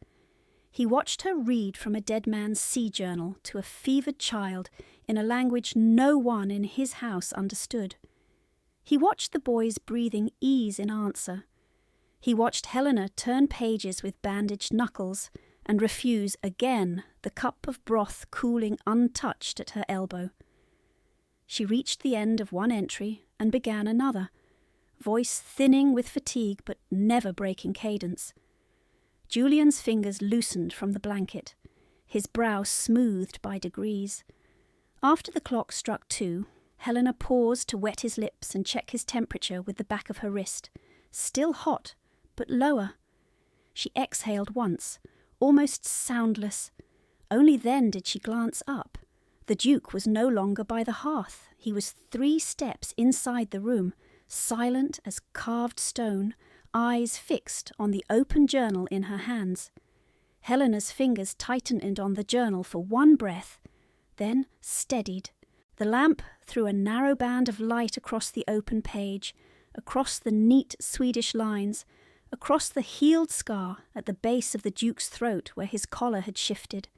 He watched her read from a dead man's sea journal to a fevered child in a language no one in his house understood. He watched the boy's breathing ease in answer. He watched Helena turn pages with bandaged knuckles and refuse again the cup of broth cooling untouched at her elbow. She reached the end of one entry and began another, voice thinning with fatigue but never breaking cadence. Julian's fingers loosened from the blanket, his brow smoothed by degrees. After the clock struck 2, Helena paused to wet his lips and check his temperature with the back of her wrist, still hot, but lower. She exhaled once, almost soundless. Only then did she glance up. The Duke was no longer by the hearth. He was 3 steps inside the room, silent as carved stone, eyes fixed on the open journal in her hands. Helena's fingers tightened on the journal for one breath, then steadied. The lamp threw a narrow band of light across the open page, across the neat Swedish lines, across the healed scar at the base of the Duke's throat where his collar had shifted.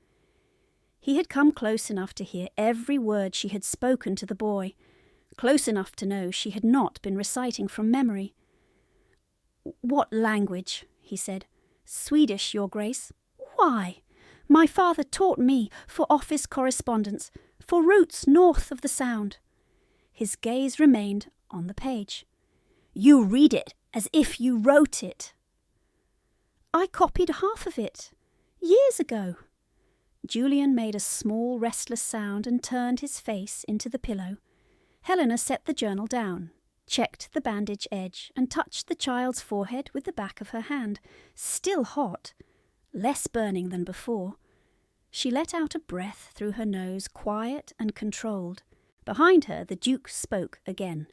He had come close enough to hear every word she had spoken to the boy, close enough to know she had not been reciting from memory. "What language?" he said. "Swedish, Your Grace." "Why? My father taught me for office correspondence, for routes north of the Sound." His gaze remained on the page. "You read it as if you wrote it." "I copied half of it, years ago." Julian made a small restless sound and turned his face into the pillow. Helena set the journal down, checked the bandage edge and touched the child's forehead with the back of her hand, still hot, less burning than before. She let out a breath through her nose, quiet and controlled. Behind her, the Duke spoke again.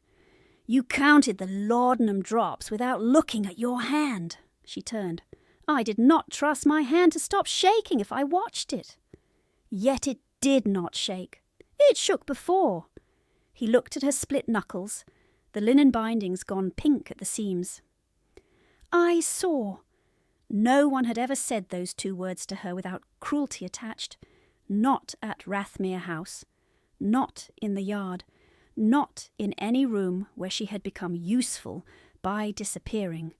"You counted the laudanum drops without looking at your hand." She turned. "I did not trust my hand to stop shaking if I watched it." Yet it did not shake. It shook before. He looked at her split knuckles, the linen bindings gone pink at the seams. "I saw." No one had ever said those 2 words to her without cruelty attached. Not at Rathmere House. Not in the yard. Not in any room where she had become useful, by disappearing.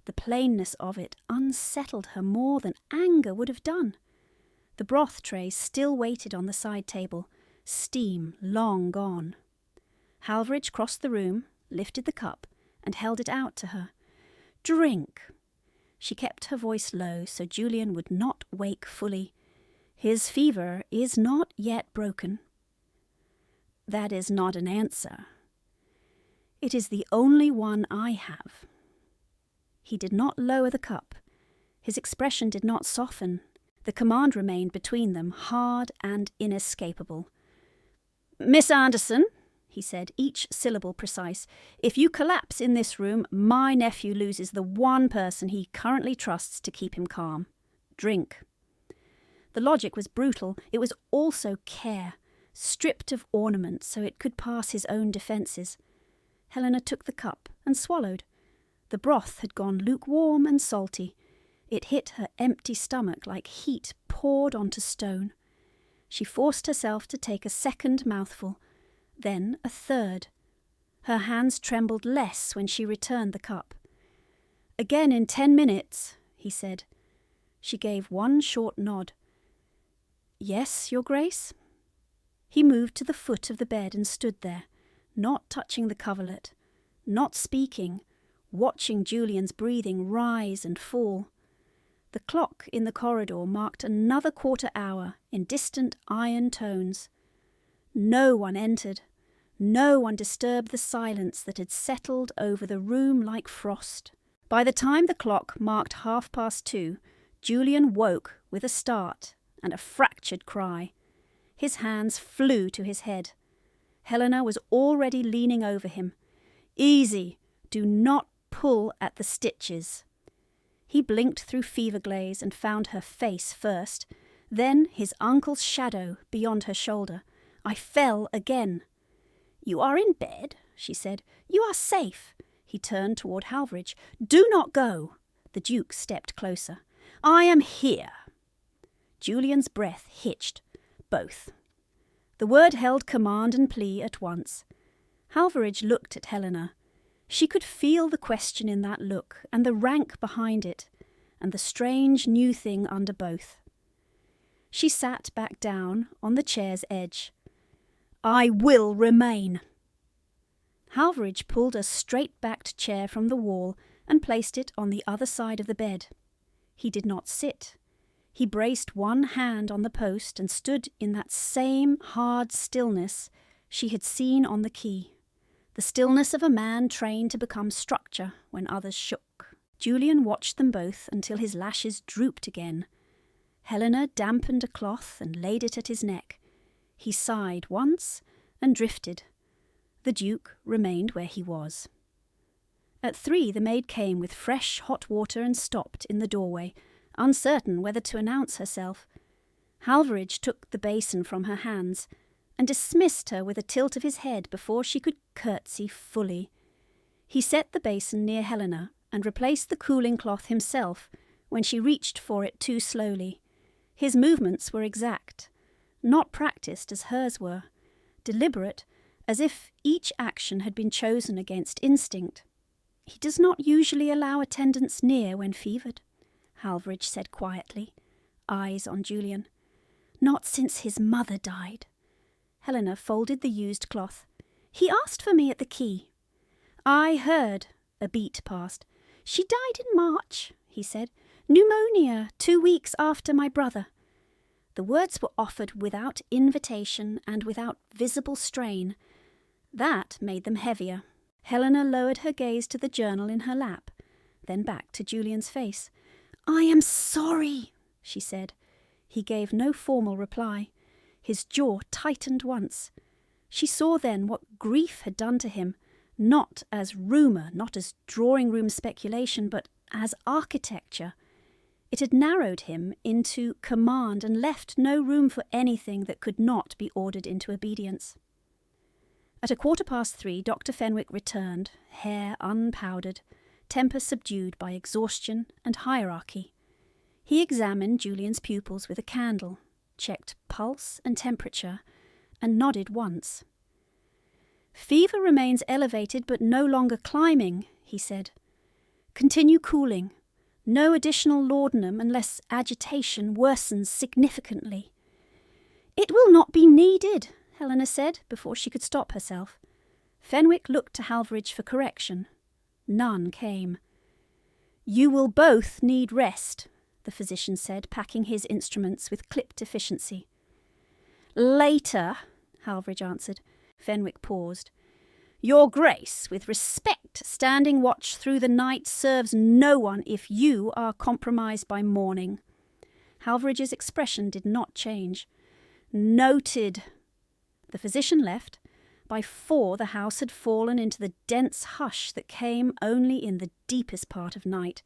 The plainness of it unsettled her more than anger would have done. The broth tray still waited on the side table, steam long gone. Halvridge crossed the room, lifted the cup, and held it out to her. "Drink." She kept her voice low so Julian would not wake fully. "His fever is not yet broken." "That is not an answer." "It is the only one I have." He did not lower the cup. His expression did not soften. The command remained between them, hard and inescapable. "Miss Anderson," he said, each syllable precise, "if you collapse in this room, my nephew loses the one person he currently trusts to keep him calm. Drink." The logic was brutal. It was also care, stripped of ornament so it could pass his own defences. Helena took the cup and swallowed. The broth had gone lukewarm and salty. It hit her empty stomach like heat poured onto stone. She forced herself to take a second mouthful, then a third. Her hands trembled less when she returned the cup. "Again in 10 minutes," he said. She gave one short nod. "Yes, Your Grace?" He moved to the foot of the bed and stood there, not touching the coverlet, not speaking, watching Julian's breathing rise and fall. The clock in the corridor marked another quarter hour in distant iron tones. No one entered. No one disturbed the silence that had settled over the room like frost. By the time the clock marked 2:30, Julian woke with a start and a fractured cry. His hands flew to his head. Helena was already leaning over him. "Easy! Do not pull at the stitches." He blinked through fever glaze and found her face first, then his uncle's shadow beyond her shoulder. "I fell again." "You are in bed," she said. "You are safe." He turned toward Halvridge. "Do not go." The Duke stepped closer. "I am here." Julian's breath hitched. Both. The word held command and plea at once. Halvridge looked at Helena. She could feel the question in that look, and the rank behind it, and the strange new thing under both. She sat back down on the chair's edge. "I will remain." Halvridge pulled a straight-backed chair from the wall and placed it on the other side of the bed. He did not sit. He braced one hand on the post and stood in that same hard stillness she had seen on the quay. The stillness of a man trained to become structure when others shook. Julian watched them both until his lashes drooped again. Helena dampened a cloth and laid it at his neck. He sighed once and drifted. The Duke remained where he was. At 3 the maid came with fresh hot water and stopped in the doorway, uncertain whether to announce herself. Halvridge took the basin from her hands and dismissed her with a tilt of his head before she could curtsy fully. He set the basin near Helena and replaced the cooling cloth himself when she reached for it too slowly. His movements were exact, not practiced as hers were, deliberate, as if each action had been chosen against instinct. "He does not usually allow attendants near when fevered," Halvridge said quietly, eyes on Julian. "Not since his mother died." Helena folded the used cloth. "He asked for me at the quay." "I heard." A beat passed. "She died in March," he said. "Pneumonia, 2 weeks after my brother." The words were offered without invitation and without visible strain. That made them heavier. Helena lowered her gaze to the journal in her lap, then back to Julian's face. "I am sorry," she said. He gave no formal reply. His jaw tightened once. She saw then what grief had done to him, not as rumour, not as drawing-room speculation, but as architecture. It had narrowed him into command and left no room for anything that could not be ordered into obedience. At 3:15, Dr. Fenwick returned, hair unpowdered, temper subdued by exhaustion and hierarchy. He examined Julian's pupils with a candle, checked pulse and temperature, and nodded once. "Fever remains elevated but no longer climbing," he said. Continue cooling. No additional laudanum unless agitation worsens significantly. It will not be needed, Helena said before she could stop herself. Fenwick looked to Halvridge for correction. None came. You will both need rest, the physician said, packing his instruments with clipped efficiency. Later, Halvridge answered. Fenwick paused. Your Grace, with respect, standing watch through the night serves no one if you are compromised by morning. Halvridge's expression did not change. Noted. The physician left. By 4 the house had fallen into the dense hush that came only in the deepest part of night,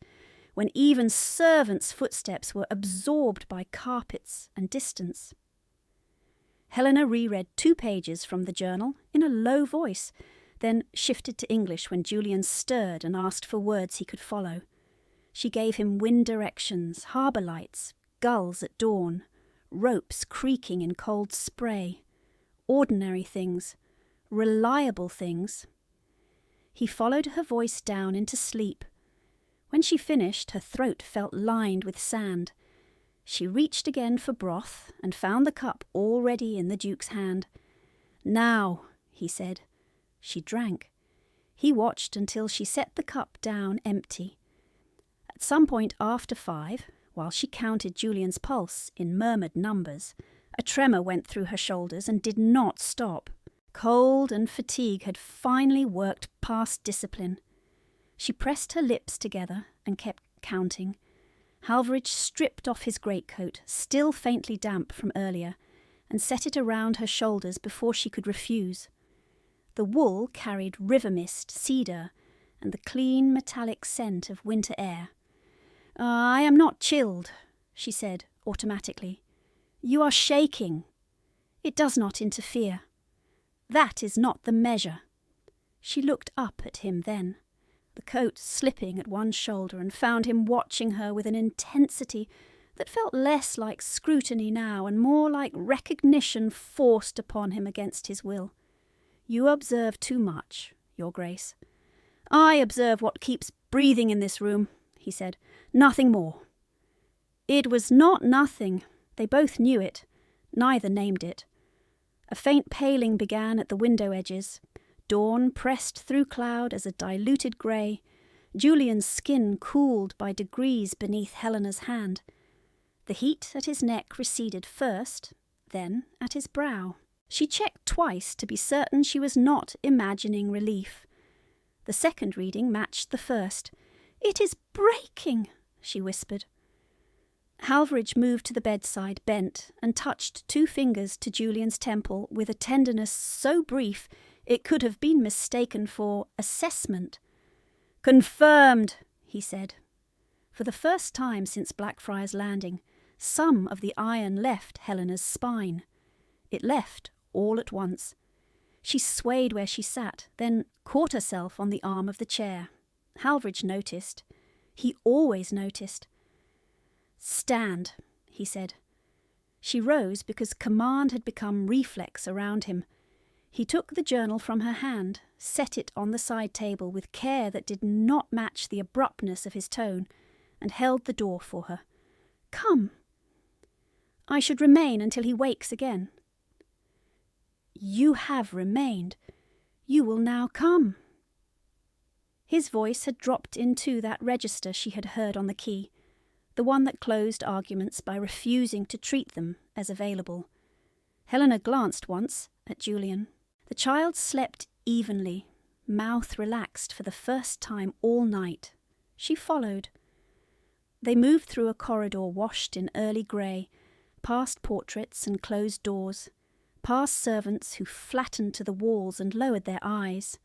when even servants' footsteps were absorbed by carpets and distance. Helena reread 2 pages from the journal in a low voice, then shifted to English when Julian stirred and asked for words he could follow. She gave him wind directions, harbour lights, gulls at dawn, ropes creaking in cold spray, ordinary things, reliable things. He followed her voice down into sleep. When she finished, her throat felt lined with sand. She reached again for broth and found the cup already in the Duke's hand. Now, he said. She drank. He watched until she set the cup down empty. At some point after 5, while she counted Julian's pulse in murmured numbers, a tremor went through her shoulders and did not stop. Cold and fatigue had finally worked past discipline. She pressed her lips together and kept counting. Halvridge stripped off his greatcoat, still faintly damp from earlier, and set it around her shoulders before she could refuse. The wool carried river mist, cedar, and the clean metallic scent of winter air. I am not chilled, she said automatically. You are shaking. It does not interfere. That is not the measure. She looked up at him then, the coat slipping at one shoulder, and found him watching her with an intensity that felt less like scrutiny now and more like recognition forced upon him against his will. You observe too much, Your Grace. I observe what keeps breathing in this room, he said. Nothing more. It was not nothing. They both knew it. Neither named it. A faint paling began at the window edges. Dawn pressed through cloud as a diluted grey. Julian's skin cooled by degrees beneath Helena's hand. The heat at his neck receded first, then at his brow. She checked twice to be certain she was not imagining relief. The second reading matched the first. It is breaking, she whispered. Halvridge moved to the bedside, bent, and touched 2 fingers to Julian's temple with a tenderness so brief it could have been mistaken for assessment. Confirmed, he said. For the first time since Blackfriars Landing, some of the iron left Helena's spine. It left all at once. She swayed where she sat, then caught herself on the arm of the chair. Halvridge noticed. He always noticed. Stand, he said. She rose because command had become reflex around him. He took the journal from her hand, set it on the side table with care that did not match the abruptness of his tone, and held the door for her. Come. I should remain until he wakes again. You have remained. You will now come. His voice had dropped into that register she had heard on the quay, the one that closed arguments by refusing to treat them as available. Helena glanced once at Julian. The child slept evenly, mouth relaxed for the first time all night. She followed. They moved through a corridor washed in early grey, past portraits and closed doors, past servants who flattened to the walls and lowered their eyes.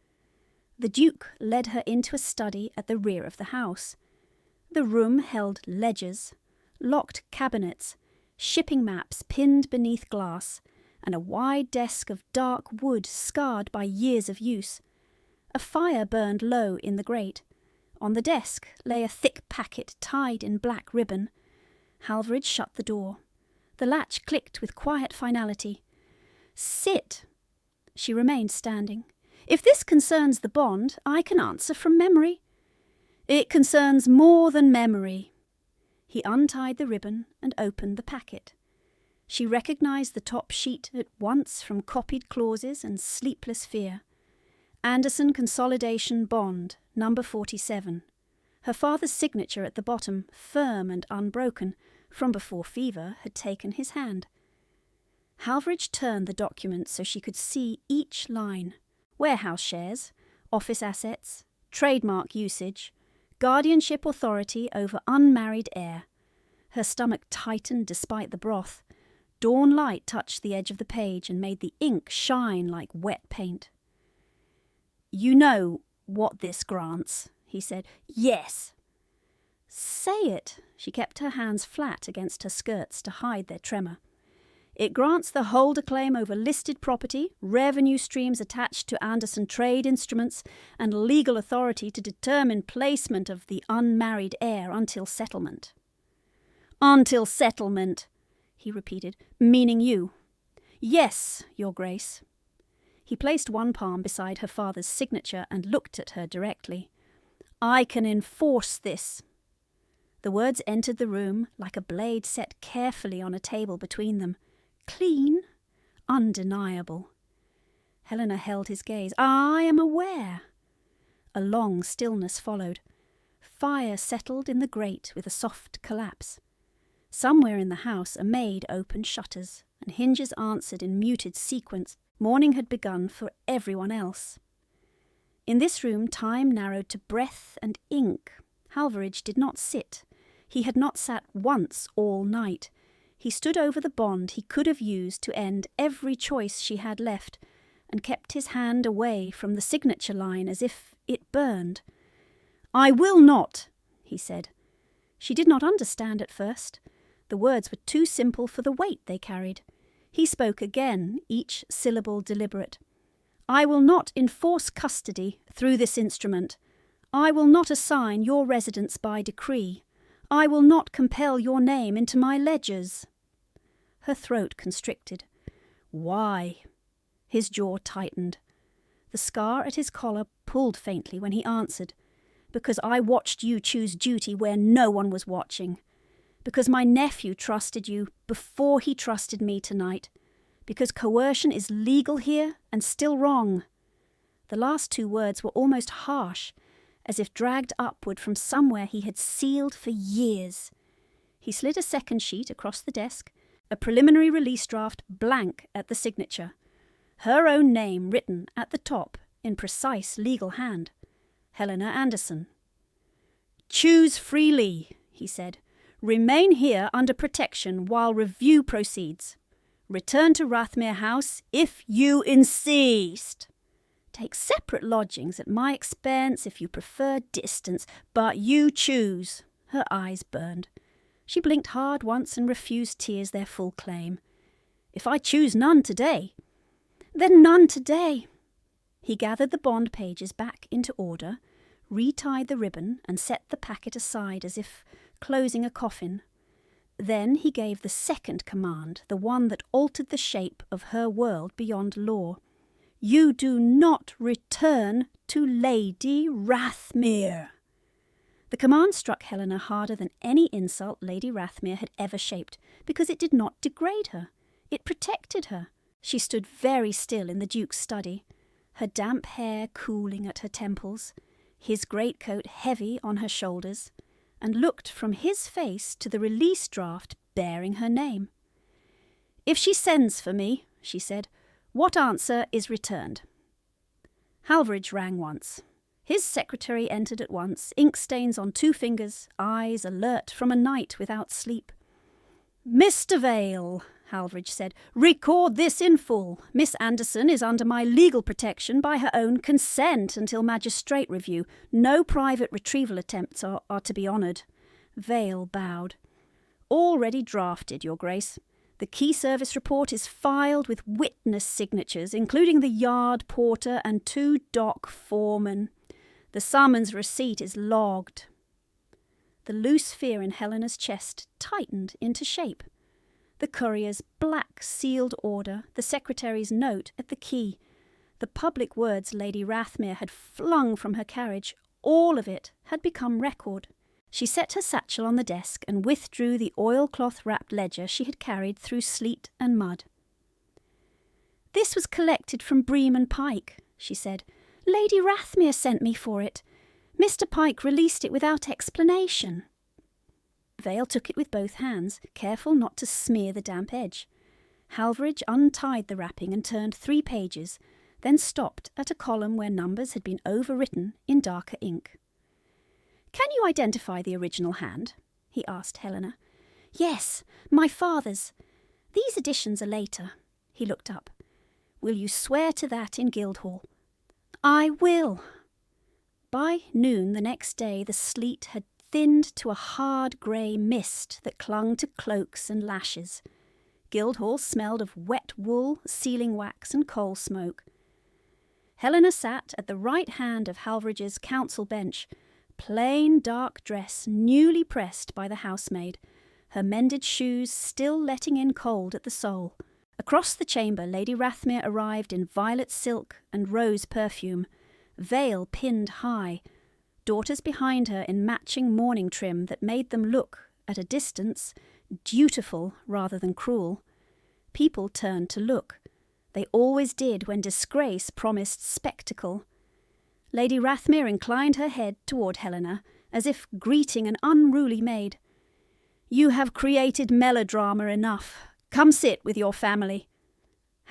The Duke led her into a study at the rear of the house. The room held ledgers, locked cabinets, shipping maps pinned beneath glass, and a wide desk of dark wood scarred by years of use. A fire burned low in the grate. On the desk lay a thick packet tied in black ribbon. Halvridge shut the door. The latch clicked with quiet finality. Sit. She remained standing. If this concerns the bond, I can answer from memory. It concerns more than memory." He untied the ribbon and opened the packet. She recognised the top sheet at once from copied clauses and sleepless fear. Anderson Consolidation Bond, number 47. Her father's signature at the bottom, firm and unbroken, from before fever had taken his hand. Halveridge turned the document so she could see each line. Warehouse shares, office assets, trademark usage, guardianship authority over unmarried heir. Her stomach tightened despite the broth. Dawn light touched the edge of the page and made the ink shine like wet paint. "You know what this grants," he said. "Yes." "Say it." She kept her hands flat against her skirts to hide their tremor. "It grants the holder claim over listed property, revenue streams attached to Anderson trade instruments, and legal authority to determine placement of the unmarried heir until settlement." "Until settlement," he repeated. "Meaning you." "Yes, Your Grace." He placed one palm beside her father's signature and looked at her directly. "I can enforce this." The words entered the room like a blade set carefully on a table between them. Clean, undeniable. Helena held his gaze. "I am aware." A long stillness followed. Fire settled in the grate with a soft collapse. Somewhere in the house a maid opened shutters, and hinges answered in muted sequence. Morning had begun for everyone else. In this room time narrowed to breath and ink. Halveridge did not sit. He had not sat once all night. He stood over the bond he could have used to end every choice she had left, and kept his hand away from the signature line as if it burned. "I will not," he said. She did not understand at first. The words were too simple for the weight they carried. He spoke again, each syllable deliberate. "I will not enforce custody through this instrument. I will not assign your residence by decree. I will not compel your name into my ledgers." Her throat constricted. "Why?" His jaw tightened. The scar at his collar pulled faintly when he answered. "Because I watched you choose duty where no one was watching. Because my nephew trusted you before he trusted me tonight. Because coercion is legal here and still wrong." The last two words were almost harsh, as if dragged upward from somewhere he had sealed for years. He slid a second sheet across the desk, a preliminary release draft blank at the signature. Her own name written at the top in precise legal hand. Helena Anderson. "Choose freely," he said. "Remain here under protection while review proceeds. Return to Rathmere House if you insist. Take separate lodgings at my expense if you prefer distance, but you choose." Her eyes burned. She blinked hard once and refused tears their full claim. "If I choose none today, then none today." He gathered the bond pages back into order, retied the ribbon and set the packet aside as if closing a coffin. Then he gave the second command, the one that altered the shape of her world beyond law. "You do not return to Lady Rathmere." The command struck Helena harder than any insult Lady Rathmere had ever shaped, because it did not degrade her. It protected her. She stood very still in the Duke's study, her damp hair cooling at her temples, his greatcoat heavy on her shoulders, and looked from his face to the release draft bearing her name. "If she sends for me," she said, "what answer is returned?" Halveridge rang once. His secretary entered at once, ink stains on 2 fingers, eyes alert from a night without sleep. "Mr. Vale," Halveridge said, "record this in full. Miss Anderson is under my legal protection by her own consent until magistrate review. No private retrieval attempts are to be honoured." Vale bowed. "Already drafted, Your Grace. The key service report is filed with witness signatures, including the yard porter and 2 dock foremen. The summons receipt is logged." The loose fear in Helena's chest tightened into shape. The courier's black sealed order, the secretary's note at the key, the public words Lady Rathmere had flung from her carriage, all of it had become record. She set her satchel on the desk and withdrew the oilcloth-wrapped ledger she had carried through sleet and mud. "This was collected from Bream and Pike," she said. "Lady Rathmere sent me for it. Mr. Pike released it without explanation." Vale took it with both hands, careful not to smear the damp edge. Halvridge untied the wrapping and turned 3 pages, then stopped at a column where numbers had been overwritten in darker ink. "Can you identify the original hand?" he asked Helena. "Yes, my father's. These editions are later." He looked up. "Will you swear to that in Guildhall?" "I will." By noon the next day the sleet had thinned to a hard grey mist that clung to cloaks and lashes. Guildhall smelled of wet wool, sealing wax and coal smoke. Helena sat at the right hand of Halvridge's council bench, plain dark dress newly pressed by the housemaid, her mended shoes still letting in cold at the sole. Across the chamber Lady Rathmere arrived in violet silk and rose perfume, veil pinned high, daughters behind her in matching mourning trim that made them look, at a distance, dutiful rather than cruel. People turned to look. They always did when disgrace promised spectacle. Lady Rathmere inclined her head toward Helena, as if greeting an unruly maid. "You have created melodrama enough. Come sit with your family."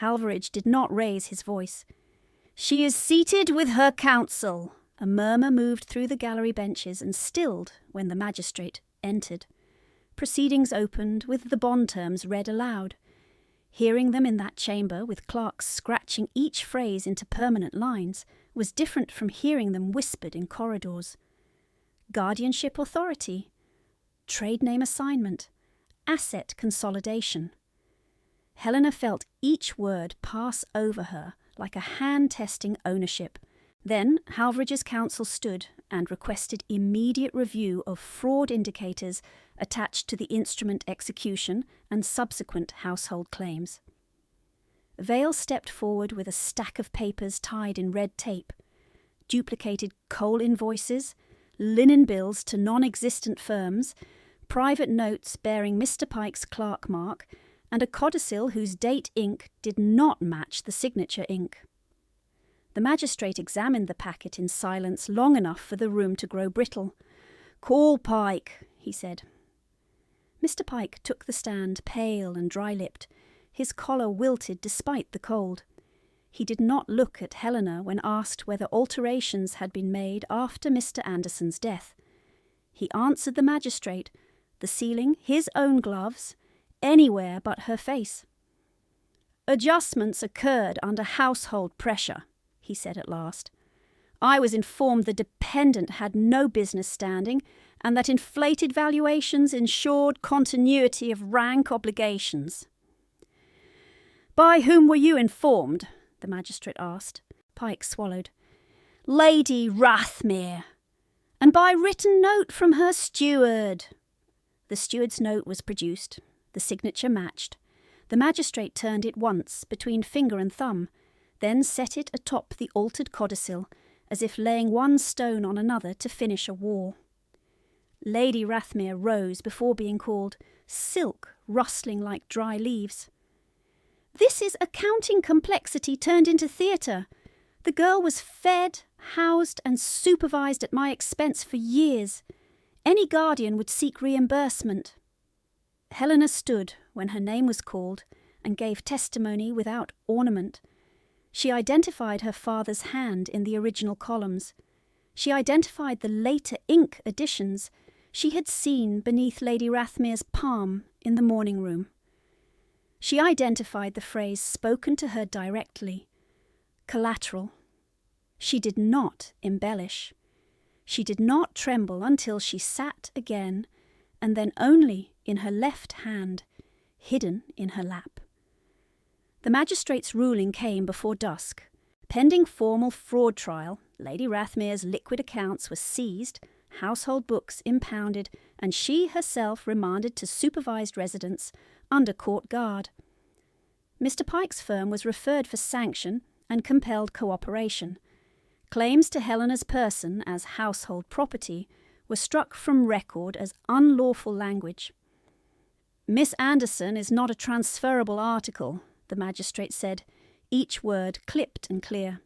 Halvridge did not raise his voice. "She is seated with her council." A murmur moved through the gallery benches and stilled when the magistrate entered. Proceedings opened with the bond terms read aloud. Hearing them in that chamber, with clerks scratching each phrase into permanent lines, was different from hearing them whispered in corridors. Guardianship authority, trade name assignment, asset consolidation. Helena felt each word pass over her like a hand testing ownership. Then Halvridge's counsel stood and requested immediate review of fraud indicators attached to the instrument execution and subsequent household claims. Vale stepped forward with a stack of papers tied in red tape, duplicated coal invoices, linen bills to non-existent firms, private notes bearing Mr. Pike's clerk mark, and a codicil whose date ink did not match the signature ink. The magistrate examined the packet in silence long enough for the room to grow brittle. "Call Pike," he said. Mr. Pike took the stand, pale and dry-lipped, his collar wilted despite the cold. He did not look at Helena when asked whether alterations had been made after Mr. Anderson's death. He answered the magistrate, the ceiling, his own gloves, anywhere but her face. "Adjustments occurred under household pressure," he said at last. "I was informed the dependent had no business standing and that inflated valuations ensured continuity of rank obligations." "By whom were you informed?" the magistrate asked. Pike swallowed. "Lady Rathmere, and by written note from her steward." The steward's note was produced. The signature matched. The magistrate turned it once between finger and thumb, then set it atop the altered codicil, as if laying one stone on another to finish a war. Lady Rathmere rose before being called, silk rustling like dry leaves. "This is accounting complexity turned into theatre. The girl was fed, housed, and supervised at my expense for years. Any guardian would seek reimbursement." Helena stood when her name was called and gave testimony without ornament. She identified her father's hand in the original columns. She identified the later ink additions she had seen beneath Lady Rathmere's palm in the morning room. She identified the phrase spoken to her directly, collateral. She did not embellish. She did not tremble until she sat again, and then only in her left hand, hidden in her lap. The magistrate's ruling came before dusk. Pending formal fraud trial, Lady Rathmere's liquid accounts were seized, household books impounded, and she herself remanded to supervised residence under court guard. Mr. Pike's firm was referred for sanction and compelled cooperation. Claims to Helena's person as household property were struck from record as unlawful language. "Miss Anderson is not a transferable article," the magistrate said, each word clipped and clear.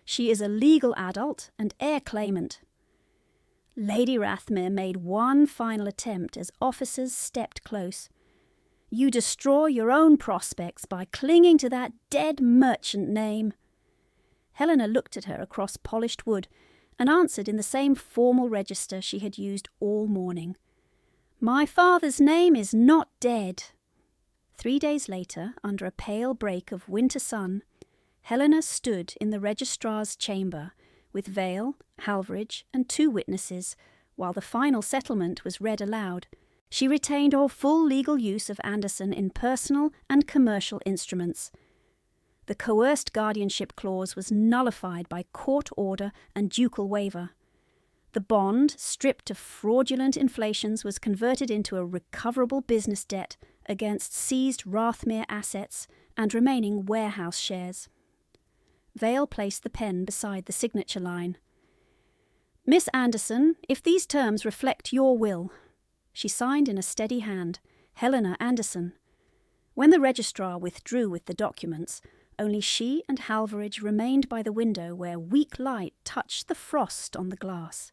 "She is a legal adult and heir claimant." Lady Rathmere made one final attempt as officers stepped close. "You destroy your own prospects by clinging to that dead merchant name." Helena looked at her across polished wood and answered in the same formal register she had used all morning. "My father's name is not dead." 3 days later, under a pale break of winter sun, Helena stood in the registrar's chamber with Vale, Halveridge, and 2 witnesses, while the final settlement was read aloud. She retained all full legal use of Anderson in personal and commercial instruments. The coerced guardianship clause was nullified by court order and ducal waiver. The bond, stripped of fraudulent inflations, was converted into a recoverable business debt against seized Rathmere assets and remaining warehouse shares. Vale placed the pen beside the signature line. "Miss Anderson, if these terms reflect your will." She signed in a steady hand, "Helena Anderson." When the registrar withdrew with the documents, only she and Halveridge remained by the window where weak light touched the frost on the glass.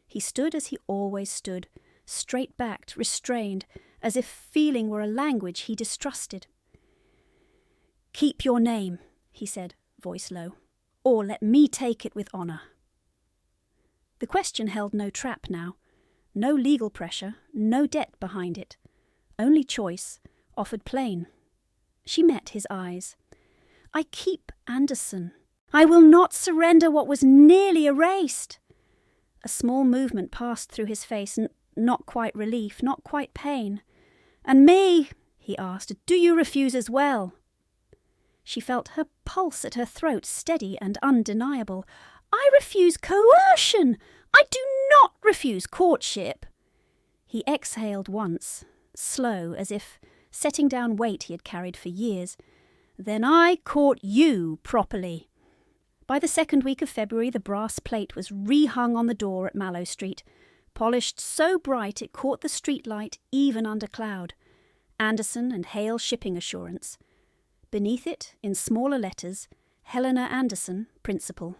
He stood as he always stood, straight-backed, restrained, as if feeling were a language he distrusted. "Keep your name," he said, voice low, "or let me take it with honour." The question held no trap now. No legal pressure, no debt behind it. Only choice, offered plain. She met his eyes. "I keep Anderson. I will not surrender what was nearly erased." A small movement passed through his face, not quite relief, not quite pain. "And me?" he asked. "Do you refuse as well?" She felt her pulse at her throat steady and undeniable. "I refuse coercion. I do not refuse courtship." He exhaled once, slow, as if setting down weight he had carried for years. "Then I court you properly." By the 2nd week of February, the brass plate was rehung on the door at Mallow Street, polished so bright it caught the street light even under cloud. Anderson and Hale Shipping Assurance. Beneath it, in smaller letters, Helena Anderson, Principal.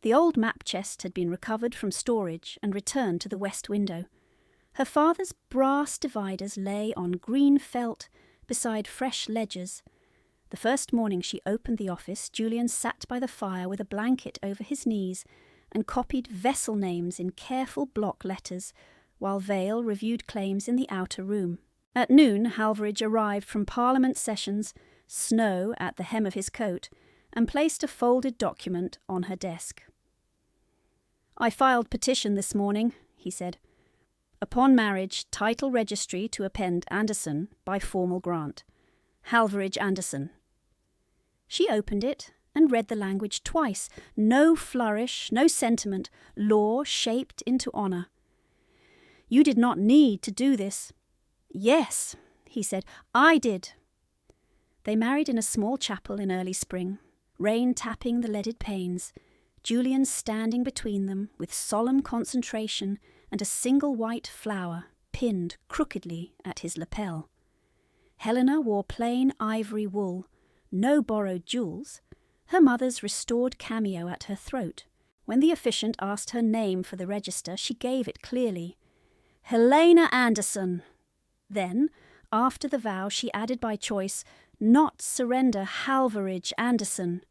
The old map chest had been recovered from storage and returned to the west window. Her father's brass dividers lay on green felt beside fresh ledgers. The first morning she opened the office, Julian sat by the fire with a blanket over his knees and copied vessel names in careful block letters, while Vale reviewed claims in the outer room. At noon, Halveridge arrived from Parliament sessions, snow at the hem of his coat, and placed a folded document on her desk. "I filed petition this morning," he said. "Upon marriage, title registry to append Anderson by formal grant. Halveridge Anderson." She opened it and read the language twice. No flourish, no sentiment, law shaped into honour. "You did not need to do this." "Yes," he said, "I did." They married in a small chapel in early spring, rain tapping the leaded panes, Julian standing between them with solemn concentration and a single white flower pinned crookedly at his lapel. Helena wore plain ivory wool, no borrowed jewels, her mother's restored cameo at her throat. When the officiant asked her name for the register, she gave it clearly. "Helena Anderson." Then, after the vow, she added by choice, "Not surrender Halveridge Anderson."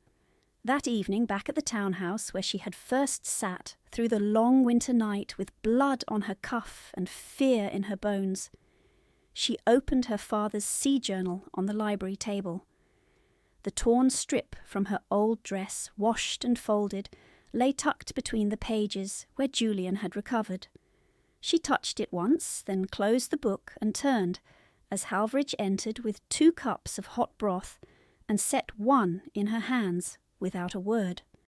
That evening, back at the townhouse where she had first sat through the long winter night with blood on her cuff and fear in her bones, she opened her father's sea journal on the library table. The torn strip from her old dress, washed and folded, lay tucked between the pages where Julian had recovered. She touched it once, then closed the book and turned, as Halveridge entered with 2 cups of hot broth and set one in her hands without a word.